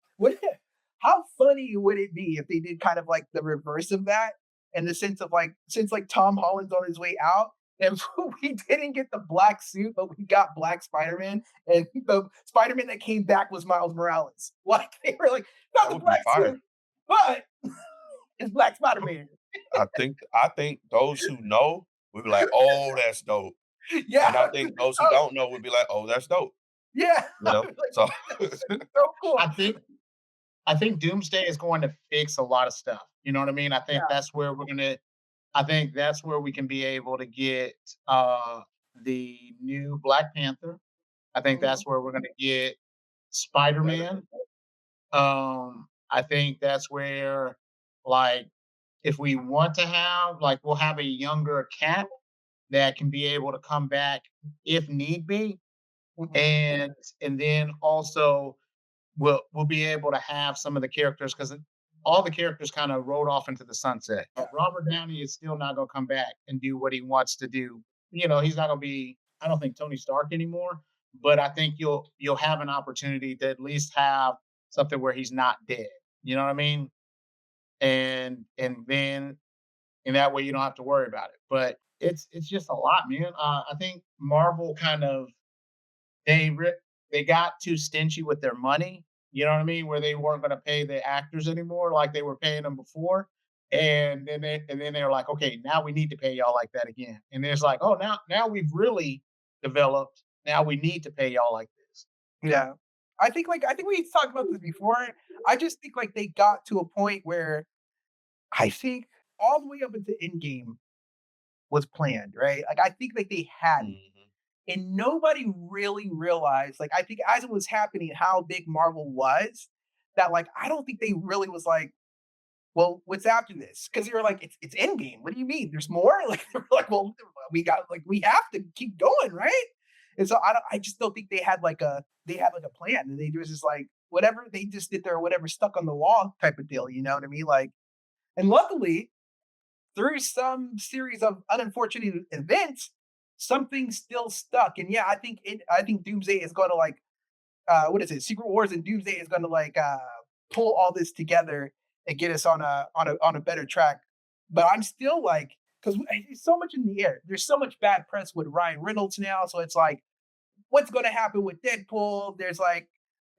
[SPEAKER 2] How funny would it be if they did kind of like the reverse of that? In the sense of like, since like Tom Holland's on his way out, and we didn't get the black suit, but we got Black Spider-Man, and the Spider-Man that came back was Miles Morales. Like they were like, not
[SPEAKER 3] That
[SPEAKER 2] the
[SPEAKER 3] would be
[SPEAKER 2] black
[SPEAKER 3] fire.
[SPEAKER 2] suit, but it's Black Spider-Man.
[SPEAKER 3] I think those who know would be like, oh, that's dope.
[SPEAKER 2] Yeah,
[SPEAKER 3] And I think those who
[SPEAKER 2] oh,
[SPEAKER 3] don't know would be like, oh, that's dope.
[SPEAKER 2] yeah.
[SPEAKER 3] You know?
[SPEAKER 2] Like,
[SPEAKER 3] So
[SPEAKER 2] that's so cool.
[SPEAKER 1] I think I think Doomsday is going to fix a lot of stuff. You know what I mean?
[SPEAKER 2] Yeah.
[SPEAKER 1] I think that's where we can be able to get the new Black Panther. I think
[SPEAKER 2] Mhm.
[SPEAKER 1] that's where we're gonna get Spider-Man. I think that's where, like, if we want to have, like, we'll have a younger Cap that can be able to come back if need be,
[SPEAKER 2] Mhm.
[SPEAKER 1] and then also we'll be able to have some of the characters because all the characters kind of rode off into the sunset. Robert Downey is still not going to come back and do what he wants to do. He's not going to be. I don't think Tony Stark anymore, but I think you'll have an opportunity to at least have something where he's not dead. You know what I mean? And then and that way you don't have to worry about it. But it's just a lot, man. I think Marvel kind of they ri they got too stingy with their money, you know what I mean? Where they weren't gonna pay the actors anymore like they were paying them before, and then they're like, "Okay, now we need to pay y'all like that again." And it's like, "Oh, now we've really developed, now we need to pay y'all like this."
[SPEAKER 2] Yeah. I think we talked about this before. I just think like they got to a point where I think all the way up into Endgame was planned, right? Like I think like they had it.
[SPEAKER 3] Mhm.
[SPEAKER 2] And nobody really realized, like I think as it was happening, how big Marvel was, that like I don't think they really was like, well, what's after this? Because you're like, it's Endgame. What do you mean? There's more? Like they were like, well, we got like we have to keep going, right? And so I just don't think they had like a plan. And they was just like whatever they just did their whatever stuck on the wall type of deal, you know what I mean? Like, and luckily through some series of unfortunate events, something still stuck. And yeah, I think Doomsday is gonna like what is it? Secret Wars and Doomsday is gonna like pull all this together and get us on a better track. But I'm still like, because there's so much in the air. There's so much bad press with Ryan Reynolds now. So it's like, what's gonna happen with Deadpool? There's like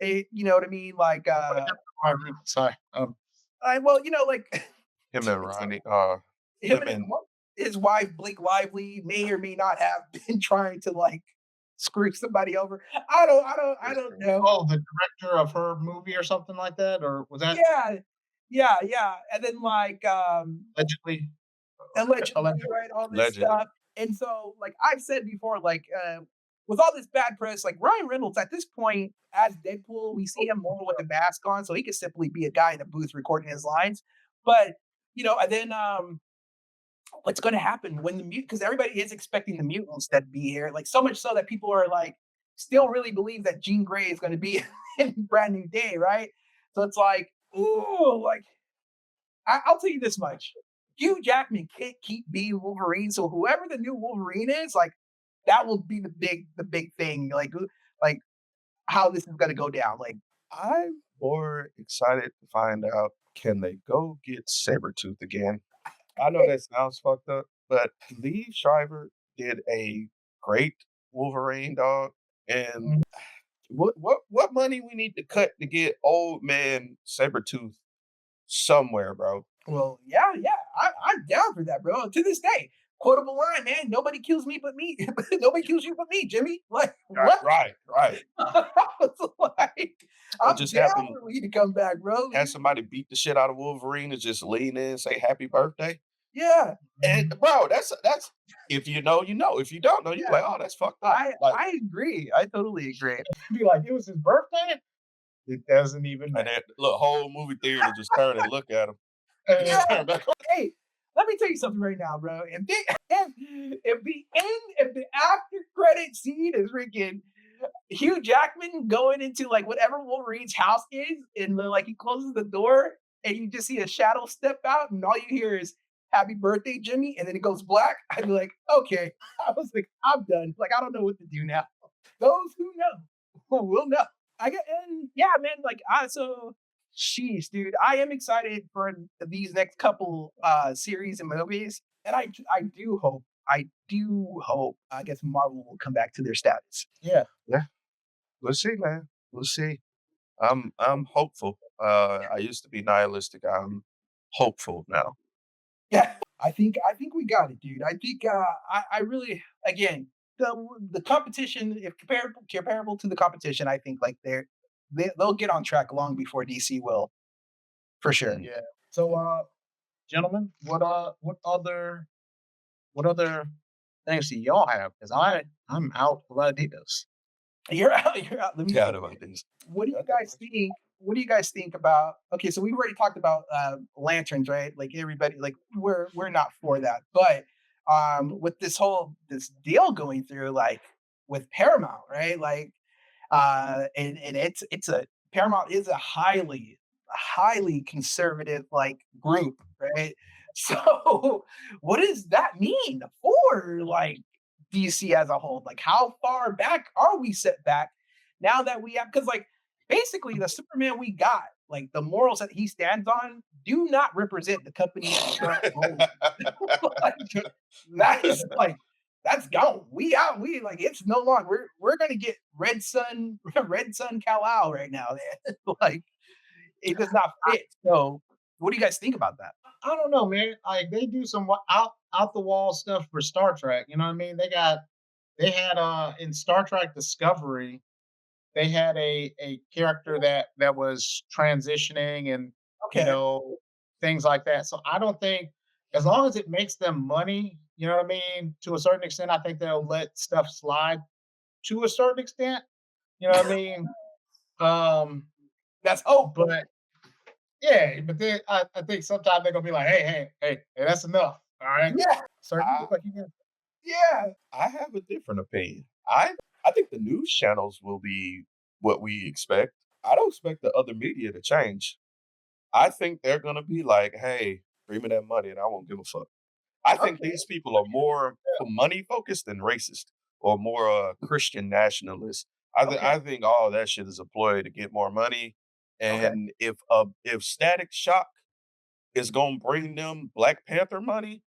[SPEAKER 2] you know what I mean? Like
[SPEAKER 1] Sorry,
[SPEAKER 2] well, you know, like
[SPEAKER 3] Him and
[SPEAKER 2] it's
[SPEAKER 3] Ronnie,
[SPEAKER 2] him
[SPEAKER 3] him
[SPEAKER 2] and
[SPEAKER 3] and
[SPEAKER 2] his wife Blake Lively may or may not have been trying to like screw somebody over. I
[SPEAKER 3] his
[SPEAKER 2] don't
[SPEAKER 3] girl.
[SPEAKER 2] know.
[SPEAKER 1] oh, the director of her movie or something like that, or was that
[SPEAKER 2] Yeah, yeah, yeah. And then like
[SPEAKER 1] allegedly?
[SPEAKER 2] allegedly,
[SPEAKER 1] Allegedly.
[SPEAKER 2] right, all this
[SPEAKER 3] Legend.
[SPEAKER 2] stuff. And so like I've said before, like with all this bad press, like Ryan Reynolds at this point as Deadpool, we see him more with the mask on, so he could simply be a guy in a booth recording his lines. But you know, and then what's going to happen when the mute because everybody is expecting the mutants to be here, like so much so that people are like still really believe that Jean Grey is going to be in Brand New Day, right? So it's like, ooh, like I'll tell you this much: Hugh Jackman can't keep being Wolverine, so whoever the new Wolverine is, like that will be the big thing, like how this is going to go down, like.
[SPEAKER 3] I'm more excited to find out, can they go get Sabretooth again? I know that sounds fucked up, but Lee Shriver did a great Wolverine dog. And
[SPEAKER 1] Mhm.
[SPEAKER 3] what money we need to cut to get old man Sabretooth somewhere, bro?
[SPEAKER 2] Well, yeah, yeah, I'm down for that, bro. To this day, quotable line, man. Nobody kills me but me. Nobody kills you but me, Jimmy. Like
[SPEAKER 3] Right,
[SPEAKER 2] what?
[SPEAKER 3] right, right.
[SPEAKER 2] I was like,
[SPEAKER 3] Or
[SPEAKER 2] I'm
[SPEAKER 3] just have
[SPEAKER 2] down
[SPEAKER 3] them
[SPEAKER 2] for you to come back, bro.
[SPEAKER 3] have somebody beat the shit out of Wolverine and just lean in and say happy birthday.
[SPEAKER 2] Yeah,
[SPEAKER 3] And bro, that's if you know, you know. If you don't know, you're
[SPEAKER 2] yeah.
[SPEAKER 3] like, oh, that's fucked up. Like,
[SPEAKER 2] I agree. I totally agree.
[SPEAKER 1] Be like, "It was his birthday?" It doesn't even
[SPEAKER 3] and
[SPEAKER 1] matter.
[SPEAKER 3] then look, whole movie theater just turn and look at him. And
[SPEAKER 2] Yeah.
[SPEAKER 3] just turn back on.
[SPEAKER 2] Hey, let me tell you something right now, bro. If the after credit scene is freaking Hugh Jackman going into like whatever Wolverine's house is, and then, like he closes the door, and you just see a shadow step out, and all you hear is "Happy birthday, Jimmy," and then it goes black. I'd be like, okay. I was like, I'm done. Like I don't know what to do now. Those who know will know. I get and yeah, man. Like I so, sheesh, dude. I am excited for these next couple series and movies, and I do hope. I guess Marvel will come back to their status.
[SPEAKER 1] Yeah.
[SPEAKER 3] Yeah, we'll see, man. We'll see. I'm hopeful. I used to be nihilistic. I'm hopeful now.
[SPEAKER 2] Yeah, I think we got it, dude. I think I really again the competition if comparable to the competition, I think like they'll get on track long before DC will for sure.
[SPEAKER 3] Mm.
[SPEAKER 1] Yeah. So, gentlemen, what other things do y'all have? Because I'm out of ideas.
[SPEAKER 2] You're out. You're out. Let me
[SPEAKER 3] Yeah, I
[SPEAKER 2] think.
[SPEAKER 3] know about this.
[SPEAKER 2] What do you
[SPEAKER 3] Nothing
[SPEAKER 2] guys
[SPEAKER 3] much.
[SPEAKER 2] think? What do you guys think about? Okay, so we've already talked about lanterns, right? Like everybody, like we're not for that, but with this deal going through, like with Paramount, right? Like and it's a Paramount is a highly conservative like group, right? So what does that mean for like DC as a whole? Like how far back are we set back now that we have because like basically the Superman we got, like the morals that he stands on, do not represent the company he currently owns. Like, that is like that's gone. We out. We like it's no longer. We're gonna get Red Sun, Red Sun Kal-El right now. Man. Like it does not fit. So, what do you guys think about that?
[SPEAKER 1] I don't know, man. Like they do some out the wall stuff for Star Trek. You know what I mean? They had in Star Trek Discovery, they had a character that was transitioning and you
[SPEAKER 2] Okay.
[SPEAKER 1] know things like that. So I don't think as long as it makes them money, you know what I mean, to a certain extent, I think they'll let stuff slide to a certain extent. You know what I mean? Um,
[SPEAKER 2] That's hope.
[SPEAKER 1] but yeah, but then I think sometimes they're gonna be like, hey, that's enough. All right.
[SPEAKER 2] Yeah.
[SPEAKER 1] Certain
[SPEAKER 3] I
[SPEAKER 1] like you can
[SPEAKER 2] Yeah.
[SPEAKER 3] I have a different opinion. I think the news channels will be what we expect. I don't expect the other media to change. I think they're gonna be like, "Hey, bring me that money, and I won't give a fuck." I think
[SPEAKER 2] Okay.
[SPEAKER 3] these people are more money focused than racist or more Christian nationalist.
[SPEAKER 2] Okay.
[SPEAKER 3] I think all that shit is a ploy to get more money.
[SPEAKER 2] Okay.
[SPEAKER 3] And if Static Shock is gonna bring them Black Panther money,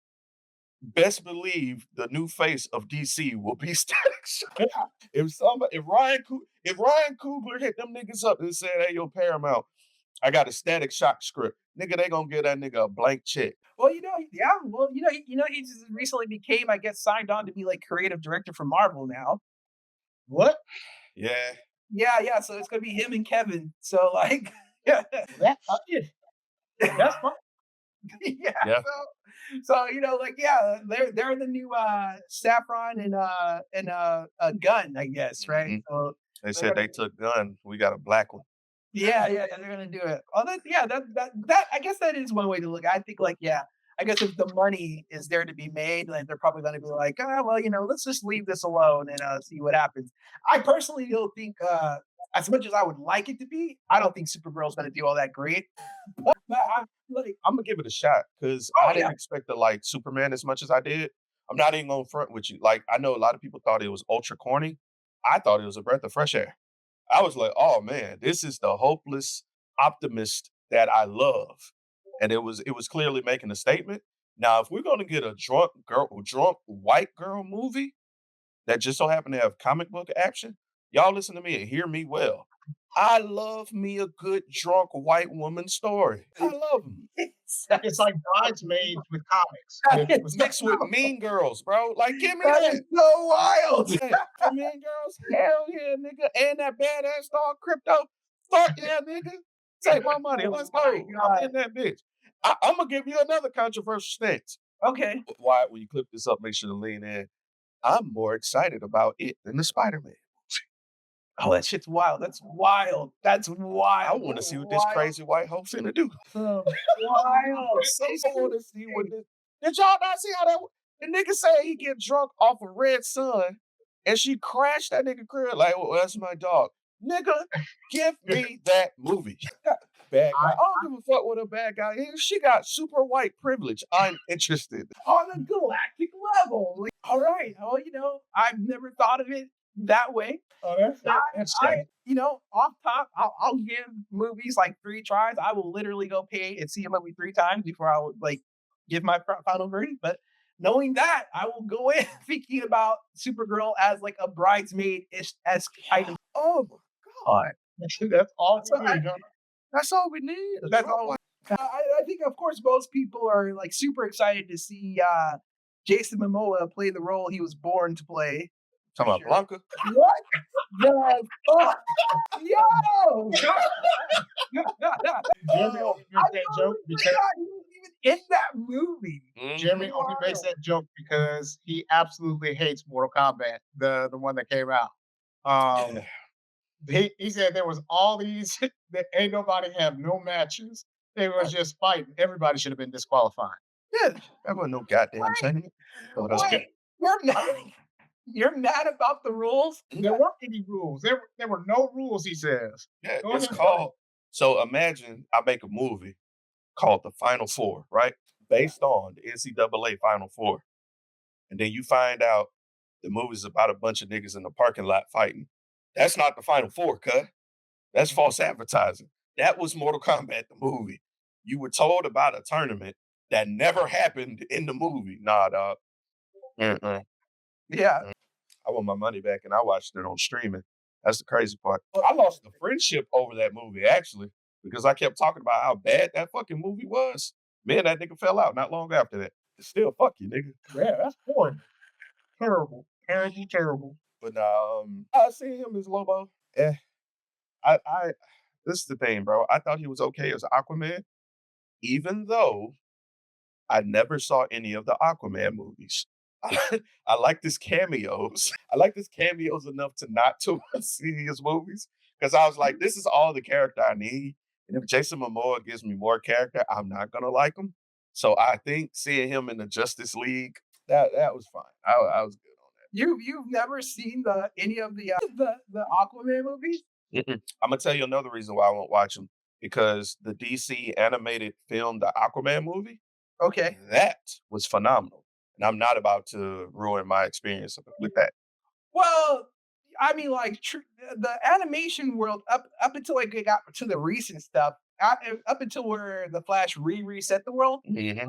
[SPEAKER 3] best believe the new face of DC will be Static Shock. If Ryan Coogler hit them niggas up and said, "Hey, yo, Paramount, I got a Static Shock script," nigga, they gonna give that nigga a blank check.
[SPEAKER 2] Well, yeah. Well, he just recently became, I guess, signed on to be like creative director for Marvel now.
[SPEAKER 1] what?
[SPEAKER 3] Yeah,
[SPEAKER 2] Yeah, yeah. So it's gonna be him and Kevin. So like, yeah,
[SPEAKER 1] Well, that yeah, that's fine.
[SPEAKER 2] yeah.
[SPEAKER 3] yeah.
[SPEAKER 2] So like, yeah, they're the new Saffron and Gun, I guess, right?
[SPEAKER 3] Mhm.
[SPEAKER 2] So
[SPEAKER 3] They
[SPEAKER 2] they're
[SPEAKER 3] said
[SPEAKER 2] gonna
[SPEAKER 3] they took Gun. We got a black one.
[SPEAKER 2] yeah, they're gonna do it. Oh, yeah, that I guess that is one way to look. I think like yeah, I guess if the money is there to be made, like they're probably gonna be like, oh well, let's just leave this alone and see what happens. I personally don't think as much as I would like it to be, I don't think Supergirl's gonna do all that great. But I like
[SPEAKER 3] I'm gonna give it a shot because
[SPEAKER 2] oh
[SPEAKER 3] I
[SPEAKER 2] yeah,
[SPEAKER 3] didn't expect to like Superman as much as I did. I'm not even gonna front with you. Like I know a lot of people thought it was ultra corny. I thought it was a breath of fresh air. I was like, oh man, this is the hopeless optimist that I love. And it was clearly making a statement. Now, if we're gonna get a drunk white girl movie that just so happen to have comic book action, y'all listen to me and hear me well. I love me a good drunk white woman story. I love them.
[SPEAKER 1] It's
[SPEAKER 2] that's
[SPEAKER 1] like Bridesmaids with comics
[SPEAKER 2] that
[SPEAKER 1] with
[SPEAKER 2] is
[SPEAKER 3] Mixed with Mean Girls, bro. Like, give me
[SPEAKER 2] that
[SPEAKER 3] that.
[SPEAKER 2] is so wild.
[SPEAKER 3] For Mean Girls, hell yeah, nigga. And that badass dog crypto. Fuck yeah, nigga. Take my money.
[SPEAKER 2] Oh
[SPEAKER 3] Let's
[SPEAKER 2] my
[SPEAKER 3] go. I'm
[SPEAKER 2] god.
[SPEAKER 3] in that bitch. I'm gonna give you another controversial stance.
[SPEAKER 2] Okay.
[SPEAKER 3] Why, when you clip this up, make sure to lean in. I'm more excited about it than the Spider-Man.
[SPEAKER 2] Oh, that shit's wild. That's wild. That's
[SPEAKER 3] I
[SPEAKER 2] wild.
[SPEAKER 3] want to
[SPEAKER 2] That's
[SPEAKER 3] see what this
[SPEAKER 2] wild.
[SPEAKER 3] crazy white hoe finna do.
[SPEAKER 2] Wild.
[SPEAKER 3] I want to see what this. Did y'all not see how that? The nigga said he get drunk off a red sun, and she crashed that nigga crib like, well, that's my dog. Nigga, give me that movie. Bad guy. I
[SPEAKER 1] I
[SPEAKER 3] don't give a fuck what a bad guy is. She got super white privilege. I'm interested.
[SPEAKER 2] On a galactic level. Like, all right. Well, I've never thought of it that way.
[SPEAKER 1] oh
[SPEAKER 2] I,
[SPEAKER 1] that's
[SPEAKER 2] off top, I'll give movies like three tries. I will literally go pay and see a movie three times before I would like give my final verdict. But knowing that, I will go in thinking about Supergirl as like a bridesmaid ish esque item.
[SPEAKER 3] Oh my god,
[SPEAKER 1] that's all
[SPEAKER 2] So
[SPEAKER 1] we need, huh?
[SPEAKER 3] that's all we need. A
[SPEAKER 2] that's
[SPEAKER 3] drunk
[SPEAKER 2] all.
[SPEAKER 3] white.
[SPEAKER 2] I think, of course, most people are like super excited to see Jason Momoa play the role he was born to play. For
[SPEAKER 3] Talking about
[SPEAKER 2] sure.
[SPEAKER 3] Blanca.
[SPEAKER 2] What the fuck? Yo!
[SPEAKER 1] Jimmy only
[SPEAKER 2] I
[SPEAKER 1] makes that joke
[SPEAKER 2] totally
[SPEAKER 1] because
[SPEAKER 2] forgot he was even in that movie.
[SPEAKER 1] Jimmy
[SPEAKER 3] Mhm.
[SPEAKER 1] only makes
[SPEAKER 2] Wild.
[SPEAKER 1] that joke because he absolutely hates Mortal Kombat, the one that came out. Um,
[SPEAKER 3] Yeah,
[SPEAKER 1] he said there was all these that ain't nobody have no matches. They was just fighting. Everybody should have been disqualified.
[SPEAKER 3] yeah, that wasn't no goddamn
[SPEAKER 2] Wait,
[SPEAKER 3] thing. Oh, that's good.
[SPEAKER 2] wait, you're not. You're mad about the rules?
[SPEAKER 1] There weren't any rules. There were no rules. He says.
[SPEAKER 3] Yeah,
[SPEAKER 1] Go
[SPEAKER 3] it's
[SPEAKER 1] ahead. Finish.
[SPEAKER 3] called. So imagine I make a movie called The Final Four, right? Based on the NCAA Final Four. And then you find out the movie's about a bunch of niggas in the parking lot fighting. That's not the Final Four, cut. That's false advertising. That was Mortal Kombat the movie. You were told about a tournament that never happened in the movie. Nah, dog. Mm-mm.
[SPEAKER 2] Yeah.
[SPEAKER 3] I want my money back, and I watched it on streaming. That's the crazy part. I lost the friendship over that movie actually because I kept talking about how bad that fucking movie was. Me and that nigga fell out not long after that. It's still fuck you, nigga.
[SPEAKER 1] Yeah, that's horrible. Terrible. Terrible, terrible.
[SPEAKER 3] But I see him as Lobo. Eh, I this is the thing, bro. I thought he was okay as Aquaman, even though I never saw any of the Aquaman movies. I like his cameos. I like his cameos enough to not to see his movies because I was like, this is all the character I need. And if Jason Momoa gives me more character, I'm not gonna like him. So I think seeing him in the Justice League, that was fine. I was good on
[SPEAKER 2] You've never seen the any of the Aquaman movies?
[SPEAKER 3] that. I'm gonna tell you another reason why I won't watch them because the DC animated film, the Aquaman movie,
[SPEAKER 2] Okay.
[SPEAKER 3] that was phenomenal. And I'm not about to ruin my experience with that.
[SPEAKER 2] Well, I mean, like the animation world up until like it got to the recent stuff, up until where the Flash reset the world,
[SPEAKER 3] Mhm.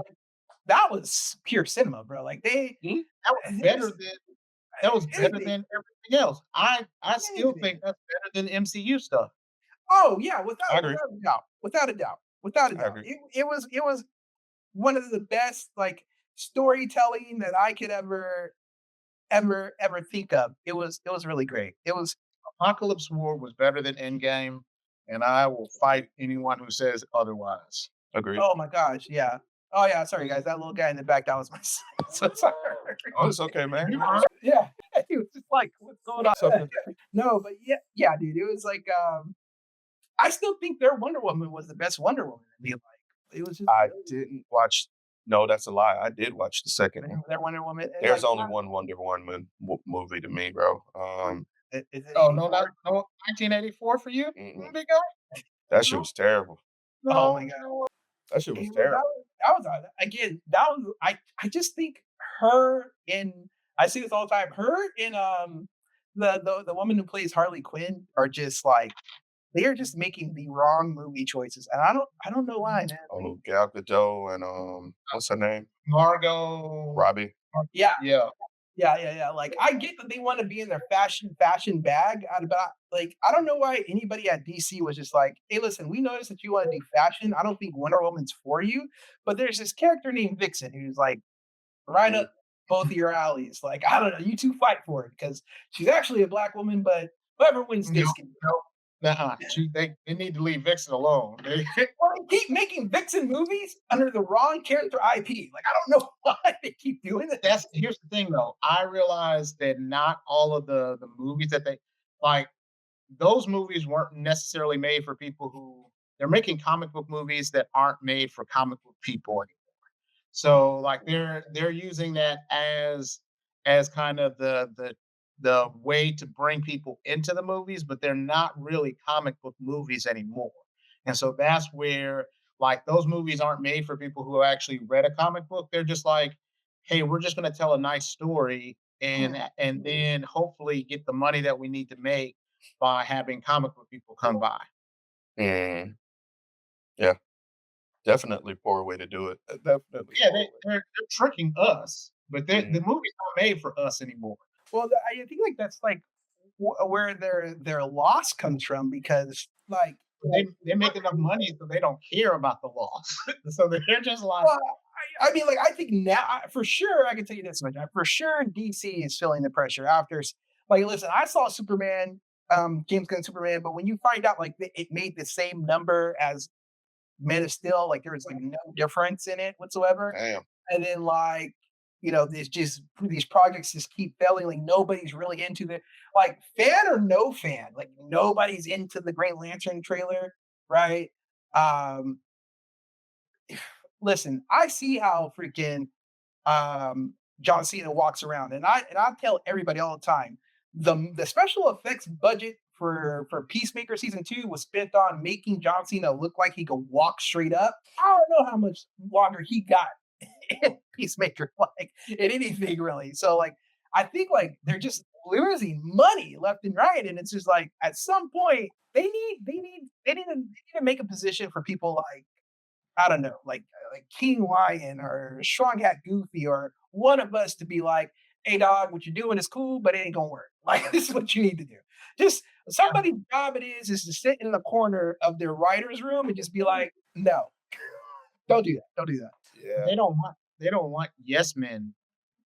[SPEAKER 2] that was pure cinema, bro. Like
[SPEAKER 3] Mhm.
[SPEAKER 1] That was better
[SPEAKER 2] just
[SPEAKER 1] than that was better
[SPEAKER 2] anything,
[SPEAKER 1] than everything else. I still
[SPEAKER 2] anything.
[SPEAKER 1] think that's better than MCU stuff.
[SPEAKER 2] Oh yeah,
[SPEAKER 3] I agree.
[SPEAKER 2] without a doubt, without a doubt, without a
[SPEAKER 3] I
[SPEAKER 2] doubt.
[SPEAKER 3] agree.
[SPEAKER 2] It was one of the best like storytelling that I could ever think of. It was really great. It was
[SPEAKER 1] Apocalypse War was better than Endgame, and I will fight anyone who says otherwise.
[SPEAKER 3] Agreed.
[SPEAKER 2] oh my gosh, yeah. Oh yeah, sorry guys, that little guy in the back, that was my son. So sorry.
[SPEAKER 3] Oh, it's okay, man.
[SPEAKER 1] You are
[SPEAKER 2] Yeah, he was just like, "What's going on?"
[SPEAKER 3] Something.
[SPEAKER 2] No, but yeah, yeah, dude, it was like, I still think their Wonder Woman was the best Wonder Woman. I mean, like, it was just
[SPEAKER 3] I
[SPEAKER 2] really
[SPEAKER 3] didn't watch. No, that's a lie. I did watch the second one.
[SPEAKER 2] their Wonder Woman, and
[SPEAKER 3] There's
[SPEAKER 2] like,
[SPEAKER 3] only one Wonder Woman movie to me, bro.
[SPEAKER 2] is it
[SPEAKER 1] oh no,
[SPEAKER 2] 84?
[SPEAKER 1] not no 1984 for you,
[SPEAKER 3] Mm-mm.
[SPEAKER 1] big guy?
[SPEAKER 3] That shit was terrible.
[SPEAKER 2] Oh
[SPEAKER 1] No,
[SPEAKER 2] my god.
[SPEAKER 1] no.
[SPEAKER 3] That shit
[SPEAKER 2] You
[SPEAKER 3] was
[SPEAKER 2] know,
[SPEAKER 3] terrible.
[SPEAKER 2] that was again, that was I just think her in I see this all the time. Her and the woman who plays Harley Quinn are just like they are just making the wrong movie choices. And I don't know why, man.
[SPEAKER 3] Oh, Gal Gadot and what's her name?
[SPEAKER 1] Margot.
[SPEAKER 3] Robbie.
[SPEAKER 2] Yeah,
[SPEAKER 1] Yeah.
[SPEAKER 2] yeah. Like I get that they want to be in their fashion bag about like I don't know why anybody at DC was just like, hey, listen, we noticed that you want to do fashion. I don't think Wonder Woman's for you, but there's this character named Vixen who's like right
[SPEAKER 3] Mm.
[SPEAKER 2] up both of your alleys. Like, I don't know, you two fight for it because she's actually a black woman, but whoever wins
[SPEAKER 1] No,
[SPEAKER 2] this can.
[SPEAKER 1] no, nah, they need to leave Vixen alone. They
[SPEAKER 2] Well, they keep making Vixen movies under the wrong character IP. Like, I don't know why they keep doing it.
[SPEAKER 1] that's here's the thing though. I realize that not all of the movies that they like those movies weren't necessarily made for people who they're making comic book movies that aren't made for comic book people. So like they're using that as kind of the way to bring people into the movies, but they're not really comic book movies anymore. And so that's where like those movies aren't made for people who actually read a comic book. They're just like, hey, we're just going to tell a nice story and then hopefully get the money that we need to make by having comic book people come by.
[SPEAKER 3] Mm. Yeah, definitely poor way to do it. Definitely
[SPEAKER 1] Yeah,
[SPEAKER 3] poor way.
[SPEAKER 1] they're tricking us, but the
[SPEAKER 3] Mhm.
[SPEAKER 1] movie's not made for us anymore.
[SPEAKER 2] Well, I think like that's like where their loss comes from because like
[SPEAKER 1] They make enough money so they don't care about the loss. So they're just like,
[SPEAKER 2] well, I mean, like I think now for sure I can tell you this much. For sure, DC is feeling the pressure after. Like, listen, I saw Superman, James Gunn Superman, but when you find out like it made the same number as Man of Steel, like there was like no difference in it whatsoever.
[SPEAKER 3] Damn.
[SPEAKER 2] And then like there's just these projects just keep failing. Like nobody's really into the like fan or no fan. Like nobody's into the Green Lantern trailer, right? Um, listen, I see how freaking John Cena walks around, and I tell everybody all the time the special effects budget for Peacemaker season 2 was spent on making John Cena look like he could walk straight up. I don't know how much longer he got in Peacemaker, like in anything really. So like I think like they're just losing money left and right, and it's just like at some point they need to make a position for people like I don't know, like King Lion or Strong Hat Goofy or one of us to be like, "Hey, dog, what you're doing is cool, but it ain't gonna work. Like this is what you need to do." Just somebody's job it is to sit in the corner of their writer's room and just be like, "No, don't do that. Don't do that."
[SPEAKER 3] Yeah.
[SPEAKER 1] They don't want yes men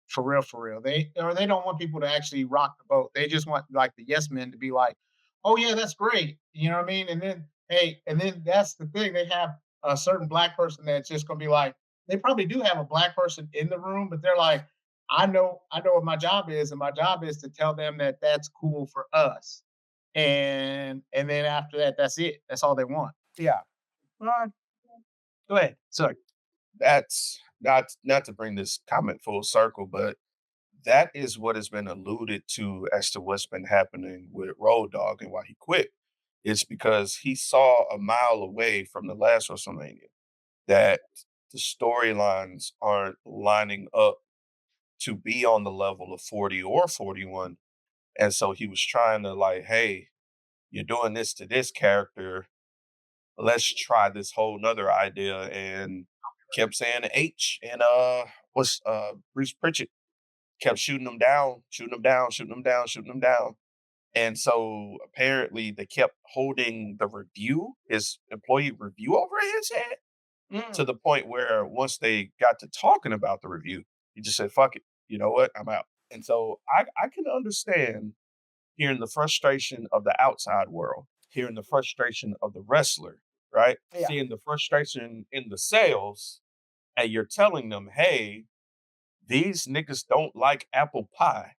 [SPEAKER 1] for real. They don't want people to actually rock the boat. They just want like the yes men to be like, "Oh yeah, that's great." You know what I mean? And then hey, and then that's the thing. They have a certain black person that's just gonna be like, they probably do have a black person in the room, but they're like, I know what my job is, and my job is to tell them that that's cool for us. And then after that, that's it. That's all they want.
[SPEAKER 2] Yeah. Uh, Go ahead. Sorry.
[SPEAKER 3] That's not to bring this comment full circle, but that is what has been alluded to as to what's been happening with Road Dogg and why he quit. It's because he saw a mile away from the last WrestleMania that the storylines aren't lining up to be on the level of 40 or 41. And so he was trying to like, hey, you're doing this to this character. Let's try this whole nother idea. And kept saying H and what's Bruce Pritchett kept shooting them down, shooting them down, shooting them down, shooting them down. And so apparently they kept holding the review, his employee review over his head to
[SPEAKER 2] Mm,
[SPEAKER 3] the point where once they got to talking about the review, he just said, fuck it. You know what? I'm out. And so I can understand hearing the frustration of the outside world, hearing the frustration of the wrestler, right?
[SPEAKER 2] yeah.
[SPEAKER 3] Seeing the frustration in the sales, and you're telling them, hey, these niggas don't like apple pie.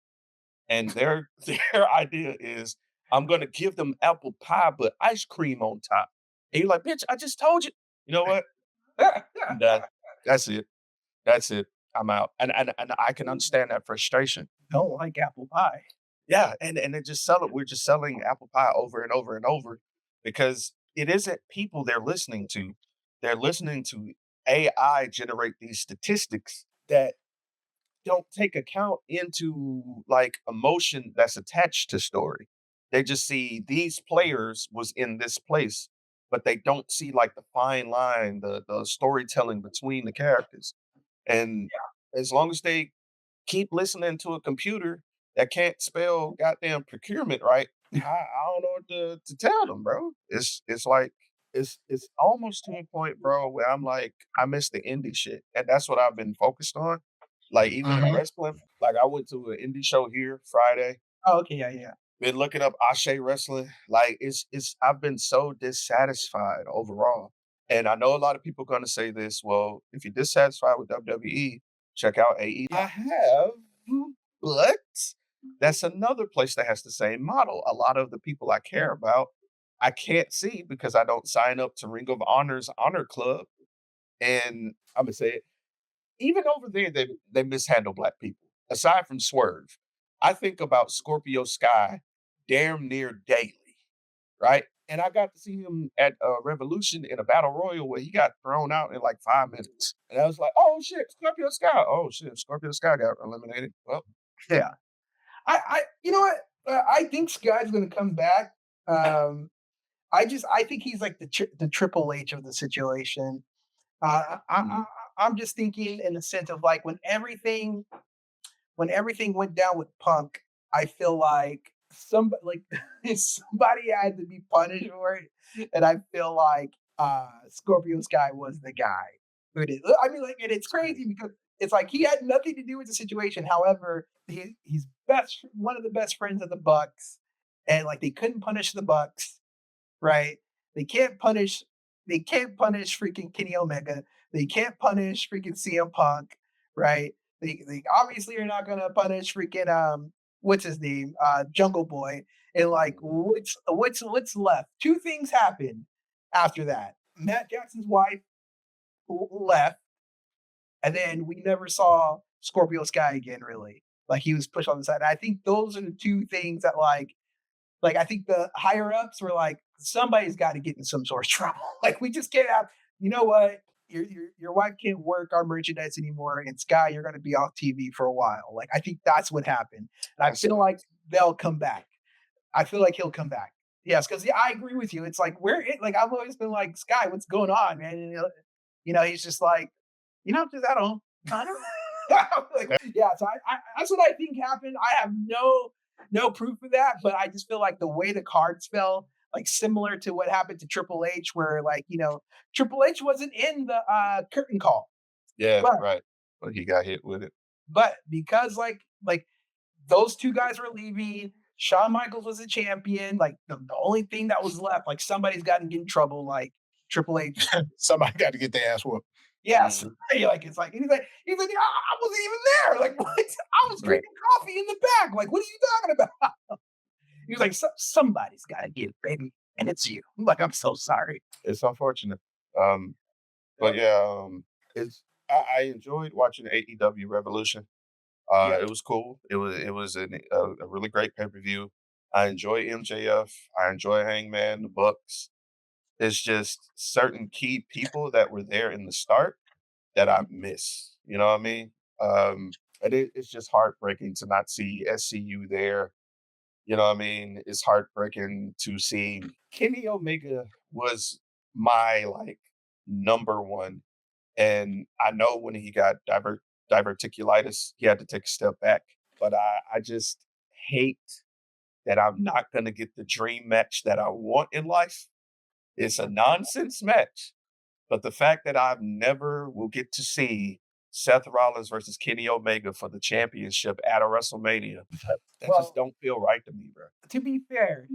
[SPEAKER 3] And their their idea is I'm gonna give them apple pie, but ice cream on top. And you're like, bitch, I just told you. You know what? I'm done. That's it. That's it. I'm out. And I can understand that frustration.
[SPEAKER 2] Don't like apple pie.
[SPEAKER 3] Yeah, and they just sell it. We're just selling apple pie over and over and over because it isn't people they're listening to. They're listening to AI generate these statistics that don't take account into like emotion that's attached to story. They just see these players was in this place, but they don't see like the fine line, the storytelling between the characters. And as long as they keep listening to a computer that can't spell goddamn procurement right, I don't know what to tell them, bro. It's like it's almost to a point, bro, where I'm like, I miss the indie shit. And that's what I've been focused on. Like even in
[SPEAKER 1] Mhm.
[SPEAKER 3] wrestling, like I went to an indie show here Friday,
[SPEAKER 2] Oh, okay, yeah, yeah.
[SPEAKER 3] been looking up Ashe wrestling. Like it's I've been so dissatisfied overall. And I know a lot of people gonna say this, well, if you're dissatisfied with WWE, check out AE.
[SPEAKER 2] Yeah.
[SPEAKER 3] I have, but that's another place that has the same model. A lot of the people I care about, I can't see because I don't sign up to Ring of Honor's Honor Club. And I'm gonna say it, even over there, they mishandle black people. Aside from Swerve, I think about Scorpio Sky damn near daily, right? And I got to see him at Revolution in a battle royal where he got thrown out in like 5 minutes, and I was like, "Oh shit, Scorpio Sky! Oh shit, Scorpio Sky got eliminated." Well,
[SPEAKER 2] Yeah. You know what? I think Sky's going to come back. Um, I think he's like the Triple H of the situation.
[SPEAKER 3] mhm,
[SPEAKER 2] I'm just thinking in the sense of like when everything went down with Punk, I feel like somebody had to be punished for it, and I feel like Scorpio Sky was the guy who did. I mean, like, and it's crazy because it's like he had nothing to do with the situation. However, he's best one of the best friends of the Bucks, and like they couldn't punish the Bucks, right? They can't punish they can't punish freaking Kenny Omega. They can't punish freaking CM Punk, right? They obviously are not gonna punish freaking what's his name? Jungle Boy. And like what's left? Two things happened after that. Matt Jackson's wife left, and then we never saw Scorpio Sky again, really. Like he was pushed on the side. And I think those are the two things that like I think the higher ups were like, somebody's got to get in some sort of trouble. Like we just can't have, you know what? Your wife can't work our merchandise anymore, and Sky, you're going to be off TV for a while. Like I think that's what happened, and I
[SPEAKER 3] that's
[SPEAKER 2] feel like
[SPEAKER 3] nuts.
[SPEAKER 2] they'll come back. I feel like he'll come back. Yes, because yeah, I agree with you. It's like where it like I've always been like, Sky, what's going on, man? And, he's just like, just at home. I don't like, yeah, so I that's what I think happened. I have no proof of that, but I just feel like the way the cards fell, like similar to what happened to Triple H, where like, Triple H wasn't in the curtain call.
[SPEAKER 3] Yeah,
[SPEAKER 2] But
[SPEAKER 3] right. But he got hit with it.
[SPEAKER 2] because like those two guys were leaving. Shawn Michaels was a champion. Like the only thing that was left, like somebody's got to get in trouble. Like Triple H.
[SPEAKER 1] Somebody got to get their ass whooped.
[SPEAKER 2] Yes.
[SPEAKER 3] Mhm.
[SPEAKER 2] Like it's like he's like, "Yeah, I wasn't even there. Like what? I was
[SPEAKER 3] Right.
[SPEAKER 2] drinking coffee in the back. Like, what are you talking about? He was like, somebody's got to get it, baby. And it's you. I'm like, I'm so sorry.
[SPEAKER 3] It's unfortunate. Um, but yeah, it's I enjoyed watching AEW Revolution.
[SPEAKER 2] Yeah.
[SPEAKER 3] It was cool. It was a really great pay per view. I enjoy MJF. I enjoy Hangman, the Bucks. It's just certain key people that were there in the start that I miss. You know what I mean? And it's just heartbreaking to not see SCU there. You know what I mean? It's heartbreaking to see Kenny Omega was my like number one. And I know when he got diverticulitis, he had to take a step back. But I just hate that I'm not going to get the dream match that I want in life. It's a nonsense match. But the fact that I never will get to see Seth Rollins versus Kenny Omega for the championship at a WrestleMania, that just
[SPEAKER 2] Well,
[SPEAKER 3] don't feel right to me, bro.
[SPEAKER 2] to be fair,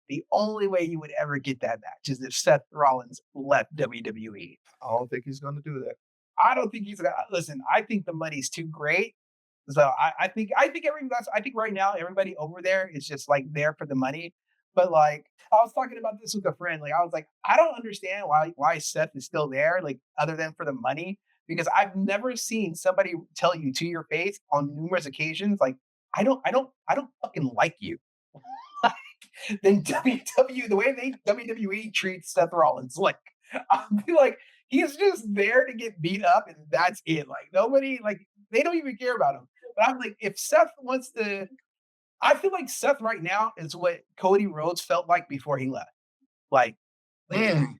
[SPEAKER 2] the only way you would ever get that match is if Seth Rollins left WWE.
[SPEAKER 3] I don't think he's gonna do that.
[SPEAKER 2] I don't think he's gonna listen. I think the money's too great. So I think right now everybody over there is just like there for the money. But like I was talking about this with a friend. Like I was like, I don't understand why Seth is still there, like other than for the money. Because I've never seen somebody tell you to your face on numerous occasions, like, I don't fucking like you. Then the way they WWE treats Seth Rollins, like I feel like he's just there to get beat up and that's it. Like nobody, like they don't even care about him. But I'm like, if Seth wants to, I feel like Seth right now is what Cody Rhodes felt like before he left. Like, like
[SPEAKER 1] Mm.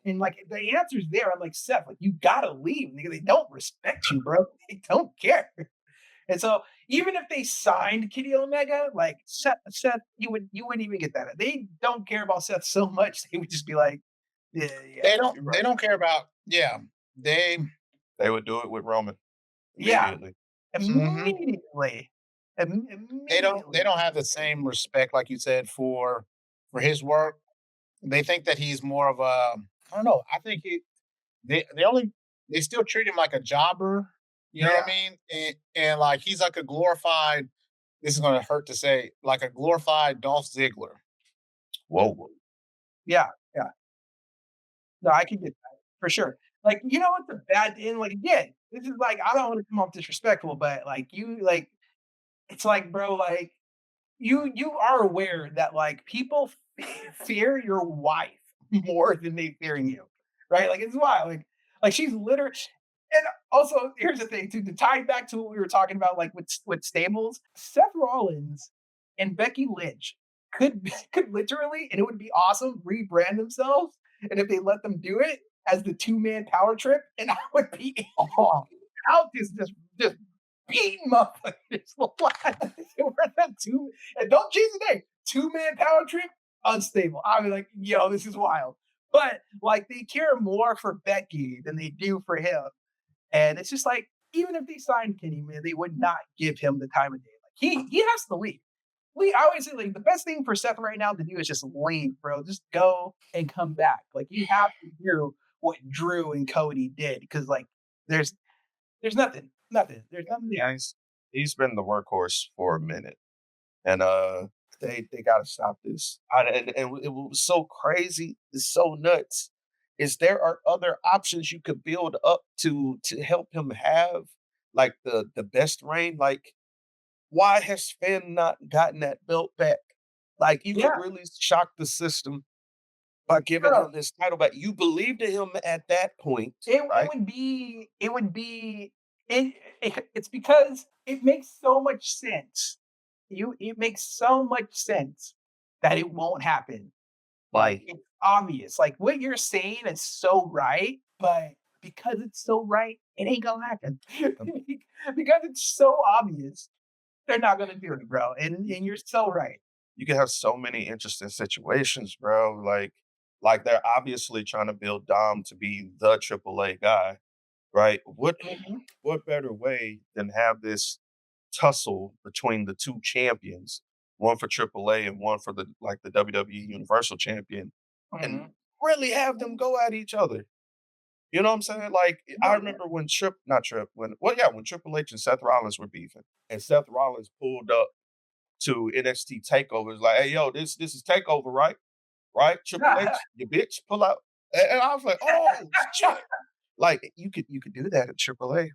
[SPEAKER 2] and like the answer's there. I'm like, Seth, like you gotta leave. They don't respect you, bro. They don't care. And so even if they signed Kenny Omega, like Seth, you wouldn't even get that. They don't care about Seth so much. They would just be like, yeah, yeah,
[SPEAKER 1] They don't.
[SPEAKER 2] you're
[SPEAKER 1] They
[SPEAKER 2] right.
[SPEAKER 1] don't care about. Yeah. They.
[SPEAKER 3] They would do it with Roman
[SPEAKER 2] Yeah,
[SPEAKER 3] immediately.
[SPEAKER 1] Mhm.
[SPEAKER 2] immediately,
[SPEAKER 1] They don't. They
[SPEAKER 2] immediately.
[SPEAKER 1] don't have the same respect, like you said, for his work. They think that he's more of a. I don't know. I think he. They only. They still treat him like a jobber. You know what I
[SPEAKER 2] Yeah,
[SPEAKER 1] mean? And like he's like a glorified. This is going to hurt to say, like a glorified Dolph Ziggler.
[SPEAKER 3] Whoa.
[SPEAKER 2] yeah, yeah. No, I can get that for sure. Like, you know what the bad and like again, this is like I don't want to come off disrespectful, but like you like it's like, bro, like you are aware that like people fear your wife more than they fearing you, right? Like it's wild. Like she's literally. And also, here's the thing too. To tie it back to what we were talking about, like with stables, Seth Rollins and Becky Lynch could literally, and it would be awesome, rebrand themselves, and if they let them do it as the two-man power trip, and I would be all out just beating motherfuckers. We're that two, and don't change the name. Two-man power trip, unstable. I'd be like, yo, this is wild. But like they care more for Becky than they do for him. And it's just like, even if they signed Kenny, man, they would not give him the time of day. Like he has to leave. I always say like the best thing for Seth right now to do is just leave, bro. Just go and come back. Like you have to do what Drew and Cody did because like there's nothing. There's nothing there.
[SPEAKER 3] Yeah, he's been the workhorse for a minute. And they gotta stop this. And it was so crazy, it's so nuts. Is there are other options you could build up to help him have like the best reign? Like, why has Finn not gotten that belt back? Like you could
[SPEAKER 2] Yeah,
[SPEAKER 3] really shock the system by giving
[SPEAKER 2] bro.
[SPEAKER 3] him his title back. You believed in him at that point,
[SPEAKER 2] It
[SPEAKER 3] right?
[SPEAKER 2] would be it would be it, it's because it makes so much sense. It makes so much sense that it won't happen. Like,
[SPEAKER 3] Mhm.
[SPEAKER 2] it's obvious. Like, what you're saying is so right, but because it's so right, it ain't gonna happen. Because it's so obvious, they're not gonna do it, bro. And you're so right.
[SPEAKER 3] You can have so many interesting situations, bro. Like they're obviously trying to build Dom to be the AAA guy, right?
[SPEAKER 2] Mhm.
[SPEAKER 3] What better way than have this tussle between the two champions, one for AAA and one for the WWE Universal Champion, and
[SPEAKER 2] Mhm.
[SPEAKER 3] really have them go at each other. You know what I'm saying? Like I
[SPEAKER 2] No,
[SPEAKER 3] remember when not Trip, when Triple H and Seth Rollins were beefing, and Seth Rollins pulled up to NXT takeovers like, hey yo, this is takeover, right? Right? Triple
[SPEAKER 2] yeah.
[SPEAKER 3] H, you bitch, pull out. And I was like, oh shit. Like you could do that at AAA.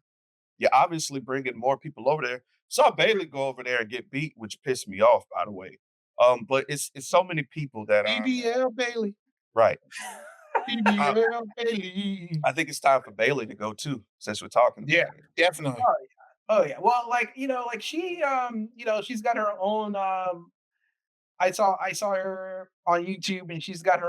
[SPEAKER 3] You're obviously bringing more people over there. Saw Bailey go over there and get beat, which pissed me off, by the way. But it's so many people that are
[SPEAKER 1] BBL Bailey.
[SPEAKER 3] right. I,
[SPEAKER 1] BBL Bailey.
[SPEAKER 3] I think it's time for Bailey to go too, since we're talking
[SPEAKER 1] Yeah,
[SPEAKER 3] about it.
[SPEAKER 1] definitely.
[SPEAKER 2] Oh, yeah. Oh, yeah. Well, like, like she, she's got her own, I saw her on YouTube and she's got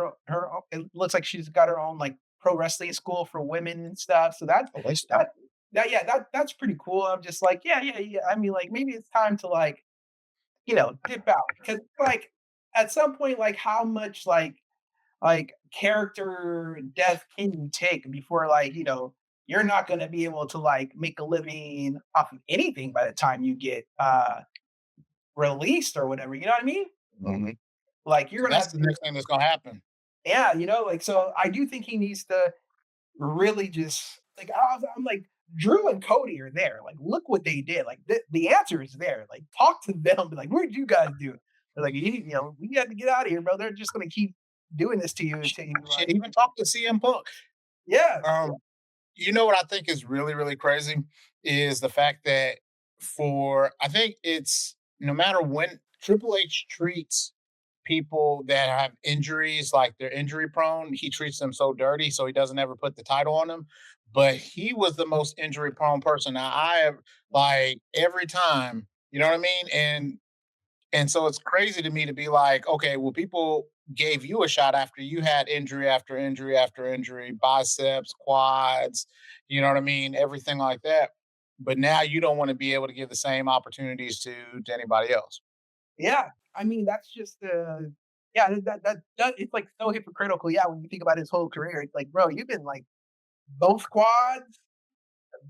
[SPEAKER 2] it looks like she's got her own, like, pro wrestling school for women and stuff. So
[SPEAKER 3] Oh, that's
[SPEAKER 2] that
[SPEAKER 3] dope.
[SPEAKER 2] yeah, that's pretty cool. I'm just like, yeah, yeah, yeah. I mean, like, maybe it's time to, like, dip out because, like, at some point, like, how much, like character death can you take before, like, you're not going to be able to, like, make a living off of anything by the time you get released or whatever, you know what I mean?
[SPEAKER 3] Mhm.
[SPEAKER 2] Like, you're
[SPEAKER 1] So
[SPEAKER 2] going to
[SPEAKER 1] that's
[SPEAKER 2] have
[SPEAKER 1] the
[SPEAKER 2] to,
[SPEAKER 1] next thing that's gonna happen.
[SPEAKER 2] yeah, like, so I do think he needs to really just, like, I'm like, Drew and Cody are there, like, look what they did, like, the answer is there, like, talk to them, be like, what'd you guys do? They're like, we got to get out of here, bro. They're just going to keep doing this to you until you,
[SPEAKER 1] Shit,
[SPEAKER 2] like,
[SPEAKER 1] even talk to CM Punk.
[SPEAKER 2] yeah,
[SPEAKER 1] Um, you know what I think is really, really crazy is the fact that I think it's no matter when Triple H treats people that have injuries, like they're injury prone, he treats them so dirty, so he doesn't ever put the title on them. But he was the most injury prone person. Now I have like every time, you know what I mean? And so it's crazy to me to be like, okay, well, people gave you a shot after you had injury after injury after injury, biceps, quads, you know what I mean? Everything like that. But now you don't want to be able to give the same opportunities to anybody else.
[SPEAKER 2] yeah. I mean, that's just yeah, that it's like so hypocritical. Yeah, when you think about his whole career, it's like, bro, you've been like both quads,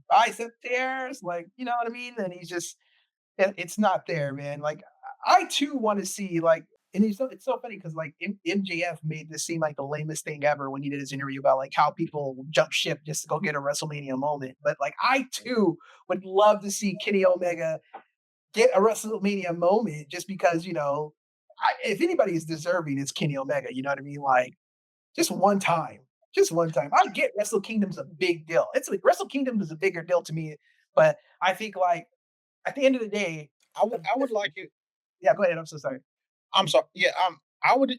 [SPEAKER 2] bicep tears, like, you know what I mean? And he's just, it's not there, man. Like, I too want to see, like, and it's so funny because, like, MJF made this seem like the lamest thing ever when he did his interview about, like, how people jump ship just to go get a WrestleMania moment. But, like, I too would love to see Kenny Omega get a WrestleMania moment just because, if anybody is deserving, it's Kenny Omega. You know what I mean? Like, just one time. Just one time. I get Wrestle Kingdom's a big deal. It's like Wrestle Kingdom is a bigger deal to me, but I think, like, at the end of the day,
[SPEAKER 1] I would like it.
[SPEAKER 2] yeah, go ahead. I'm so sorry.
[SPEAKER 1] I'm sorry. Yeah, I would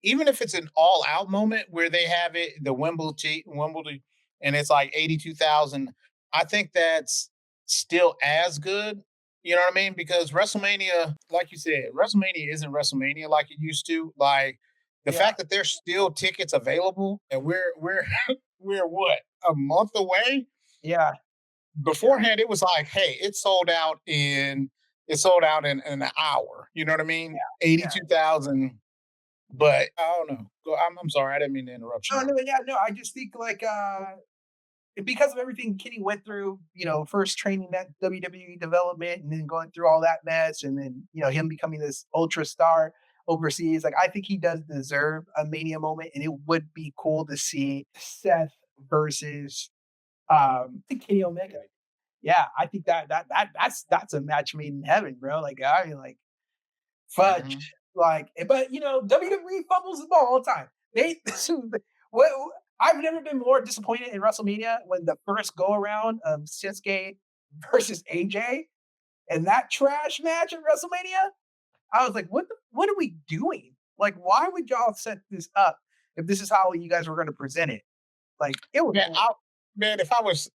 [SPEAKER 1] even if it's an all out moment where they have it, the Wimbledon, and it's like 82,000, I think that's still as good. You know what I mean? Because WrestleMania, like you said, WrestleMania isn't WrestleMania like it used to. Like the
[SPEAKER 2] Yeah,
[SPEAKER 1] fact that there's still tickets available and we're we're what, a month away?
[SPEAKER 2] yeah, yeah,
[SPEAKER 1] Beforehand, it was like, hey, it's sold out in an hour. You know what I mean?
[SPEAKER 2] yeah.
[SPEAKER 1] 82,000, but I don't know. I'm sorry, I didn't mean to interrupt you,
[SPEAKER 2] No,
[SPEAKER 1] bro.
[SPEAKER 2] no, yeah, no. I just think, like, because of everything Kenny went through, first training that WWE development and then going through all that mess and then, him becoming this ultra star overseas, like, I think he does deserve a Mania moment. And it would be cool to see Seth versus Kenny Omega. Yeah, I think that's a match made in heaven, bro. Like, I mean, like, fudge.
[SPEAKER 1] Mhm.
[SPEAKER 2] Like, but WWE fumbles the ball all the time. They what I've never been more disappointed in WrestleMania when the first go around of Shinsuke versus AJ and that trash match at WrestleMania. I was like, what are we doing? Like, why would y'all set this up if this is how you guys were going to present it? Like, it was
[SPEAKER 1] Man, if I was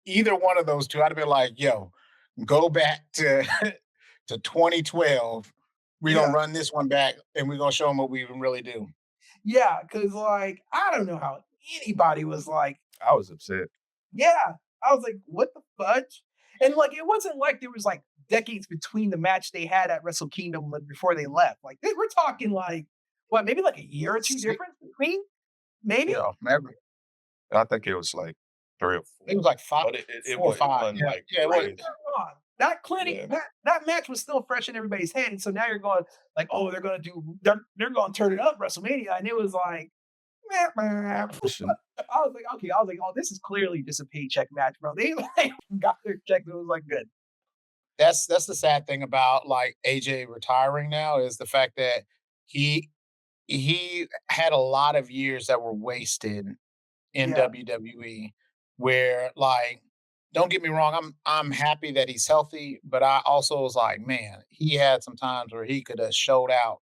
[SPEAKER 1] either one of those two, I'd have been like, yo, go back to to 2012. We're gonna
[SPEAKER 2] Yeah.
[SPEAKER 1] run this one back and we're gonna show them what we can really do.
[SPEAKER 2] Yeah, because like I don't know how anybody was like,
[SPEAKER 3] I was upset.
[SPEAKER 2] yeah. I was like, what the fudge? And like it wasn't like there was like decades between the match they had at Wrestle Kingdom before they left. Like we're talking like what, maybe like a year or two
[SPEAKER 1] Si-
[SPEAKER 2] difference between? Maybe?
[SPEAKER 1] Yeah, maybe
[SPEAKER 3] I think it was like 3 or
[SPEAKER 1] it
[SPEAKER 3] 4,
[SPEAKER 1] was like five,
[SPEAKER 3] but it
[SPEAKER 1] 4 or
[SPEAKER 3] was it
[SPEAKER 1] 5.
[SPEAKER 3] wasn't
[SPEAKER 1] Yeah,
[SPEAKER 3] like
[SPEAKER 1] yeah, it was.
[SPEAKER 3] crazy.
[SPEAKER 2] Come on. That clinic,
[SPEAKER 3] Yeah.
[SPEAKER 2] that match was still fresh in everybody's head. And so now you're going like, oh, they're gonna turn it up WrestleMania. And it was like, meh, meh.
[SPEAKER 3] Listen,
[SPEAKER 2] I was like, okay, I was like, oh, this is clearly just a paycheck match, bro. They like got their check. It was like good.
[SPEAKER 1] That's the sad thing about like AJ retiring now is the fact that he he had a lot of years that were wasted in
[SPEAKER 2] Yeah.
[SPEAKER 1] WWE where like don't get me wrong, I'm happy that he's healthy, but I also was like, man, he had some times where he could have showed out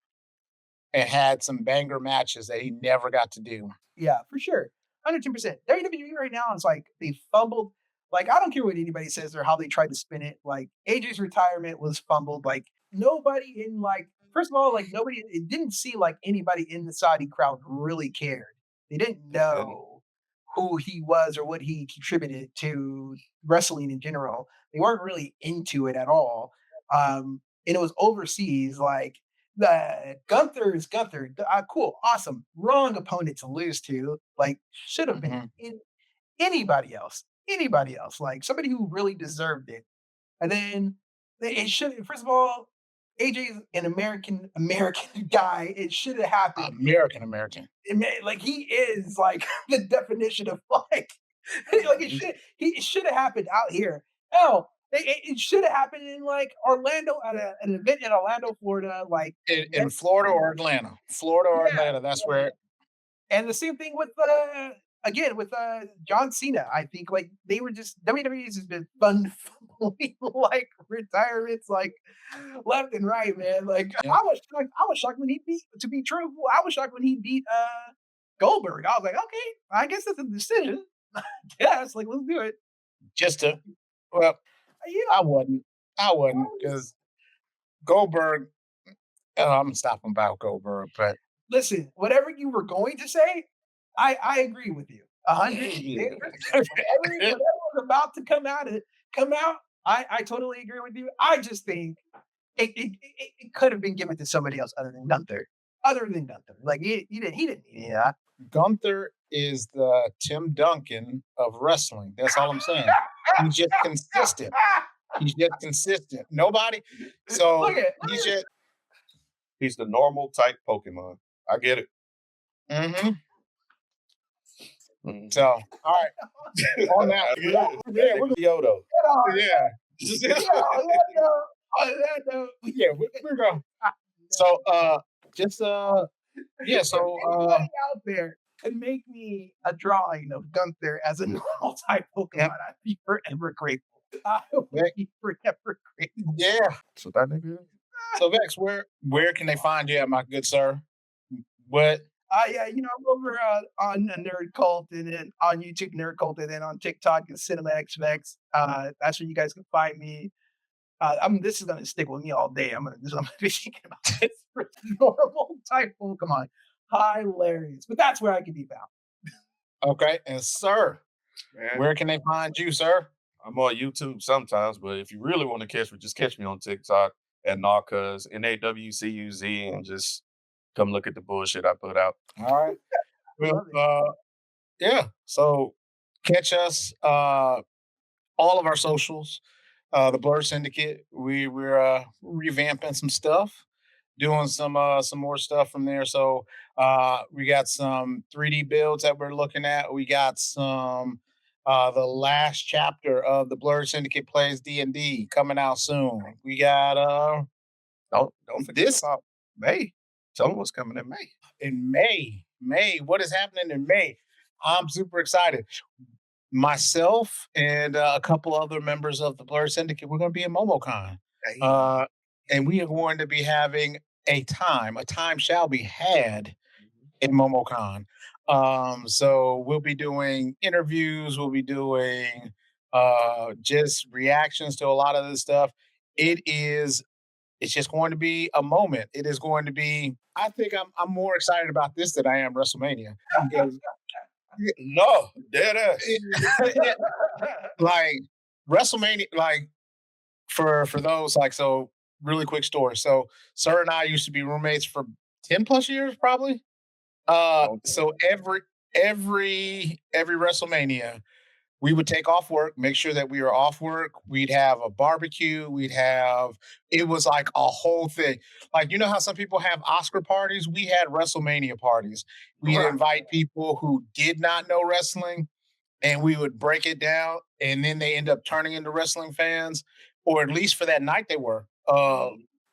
[SPEAKER 1] and had some banger matches that he never got to do.
[SPEAKER 2] Yeah, for sure. 110%. WWE right now is like they fumbled. Like, I don't care what anybody says or how they tried to spin it. Like, AJ's retirement was fumbled. Like, nobody in like, first of all, like nobody, it didn't seem like anybody in the Saudi crowd really cared. They didn't
[SPEAKER 3] it didn't.
[SPEAKER 2] know who he was or what he contributed to wrestling in general. They weren't really into it at all. And it was overseas. Like the Gunther is Gunther. Cool, awesome. Wrong opponent to lose to. Like should have been
[SPEAKER 1] Mhm.
[SPEAKER 2] in anybody else. Anybody else. Like somebody who really deserved it. And then it should. First of all, AJ's an American guy. It should have happened
[SPEAKER 1] American.
[SPEAKER 2] like he is like the definition of like like
[SPEAKER 3] Mhm.
[SPEAKER 2] it should have happened out here. Hell, it should have happened in like Orlando at an event in Orlando, Florida. Like
[SPEAKER 1] In
[SPEAKER 2] that,
[SPEAKER 1] Florida or Atlanta. Florida or
[SPEAKER 2] yeah,
[SPEAKER 1] Atlanta, that's where
[SPEAKER 2] and the same thing with again with John Cena. I think like they were just WWE's has been fun like retirements like left and right, man. Like
[SPEAKER 1] yeah.
[SPEAKER 2] I was shocked when he beat to be true. I was shocked when he beat Goldberg. I was like, okay, I guess that's a decision. Yes, like let's do it.
[SPEAKER 1] Just to well,
[SPEAKER 2] You
[SPEAKER 1] I wasn't. I wasn't
[SPEAKER 2] know,
[SPEAKER 1] because Goldberg. I'm gonna stop about Goldberg, but
[SPEAKER 2] listen, whatever you were going to say, I agree with you. 100
[SPEAKER 3] Yeah.
[SPEAKER 2] whatever was about to come out, I totally agree with you. I just think it could have been given to somebody else other than Gunther. Other than Gunther. Like he didn't need that.
[SPEAKER 1] Gunther is the Tim Duncan of wrestling. That's all I'm saying. He's just consistent. He's just consistent. Nobody. So
[SPEAKER 2] Look at
[SPEAKER 1] he's just.
[SPEAKER 3] He's the normal type Pokemon. I get it.
[SPEAKER 1] Mhm.
[SPEAKER 3] Mhm.
[SPEAKER 1] So all right. On that,
[SPEAKER 3] I get it.
[SPEAKER 1] yeah, we're,
[SPEAKER 3] Yodo.
[SPEAKER 1] yeah, yeah, we're going. So just yeah. So
[SPEAKER 2] Anybody out there can make me a drawing of Gunther as a normal type Pokemon.
[SPEAKER 1] Yep.
[SPEAKER 2] I'd be forever grateful. I would be forever grateful.
[SPEAKER 1] yeah.
[SPEAKER 3] So that nigga.
[SPEAKER 1] So Vex, where can they find you at, my good sir? What?
[SPEAKER 2] Yeah, I'm over on Nerd Cult and then on YouTube Nerd Cult and then on TikTok is Cinemax Vex. That's where you guys can find me. This is gonna stick with me all day. I'm gonna be thinking about this for normal type Pokemon. Hilarious, but that's where I can be found.
[SPEAKER 1] Okay, and sir,
[SPEAKER 3] Man,
[SPEAKER 1] where can they find you, sir?
[SPEAKER 3] I'm on YouTube sometimes, but if you really want to catch me, just catch me on TikTok at Narcuz, NAWCUZ, and just come look at the bullshit I put out.
[SPEAKER 1] All right. Well,
[SPEAKER 2] Love it.
[SPEAKER 1] yeah. So catch us all of our socials. The Blur Syndicate. We're revamping some stuff, doing some more stuff from there. So we got some 3D builds that we're looking at. We got some the last chapter of the Blur Syndicate plays D&D coming out soon. We got
[SPEAKER 3] Don't forget
[SPEAKER 1] this
[SPEAKER 3] about May. Tell them what's coming in May.
[SPEAKER 1] in May. May, what is happening in May? I'm super excited. Myself and a couple other members of the Blur Syndicate, we're going to be in MomoCon.
[SPEAKER 3] Hey.
[SPEAKER 1] And we are going to be having a time shall be had in MomoCon. So we'll be doing interviews, we'll be doing just reactions to a lot of this stuff. It is it's just going to be a moment. It is going to be I think I'm more excited about this than I am WrestleMania because
[SPEAKER 3] No, dead ass.
[SPEAKER 1] like WrestleMania, like for those like so really quick story. So Sir and I used to be roommates for 10 plus years, probably.
[SPEAKER 3] Okay.
[SPEAKER 1] So every WrestleMania, we would take off work, make sure that we were off work. We'd have a barbecue. It was like a whole thing. Like, you know how some people have Oscar parties? We had WrestleMania parties. We'd
[SPEAKER 2] Right.
[SPEAKER 1] invite people who did not know wrestling and we would break it down. And then they end up turning into wrestling fans, or at least for that night they were.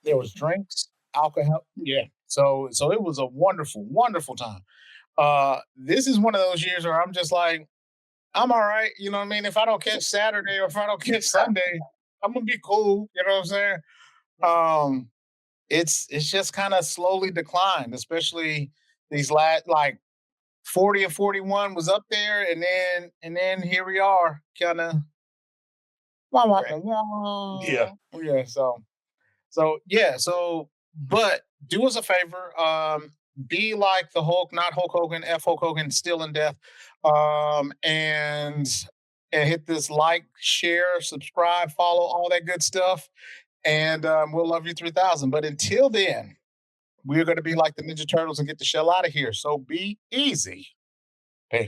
[SPEAKER 1] There was drinks, alcohol. Yeah. So it was a wonderful, wonderful time. This is one of those years where I'm just like, I'm all right. You know what I mean? If I don't catch Saturday or if I don't catch Sunday, I'm gonna be cool. You know what I'm saying? Um, it's just kind of slowly declined, especially these last like 40 and 41 was up there, and then here we are, kind of
[SPEAKER 3] Right. Yeah.
[SPEAKER 1] yeah. But do us a favor, be like the Hulk, not Hulk Hogan, F Hulk Hogan, still in death, and hit this like, share, subscribe, follow, all that good stuff, and we'll love you 3000. But until then, we're going to be like the Ninja Turtles and get the shell out of here. So be easy.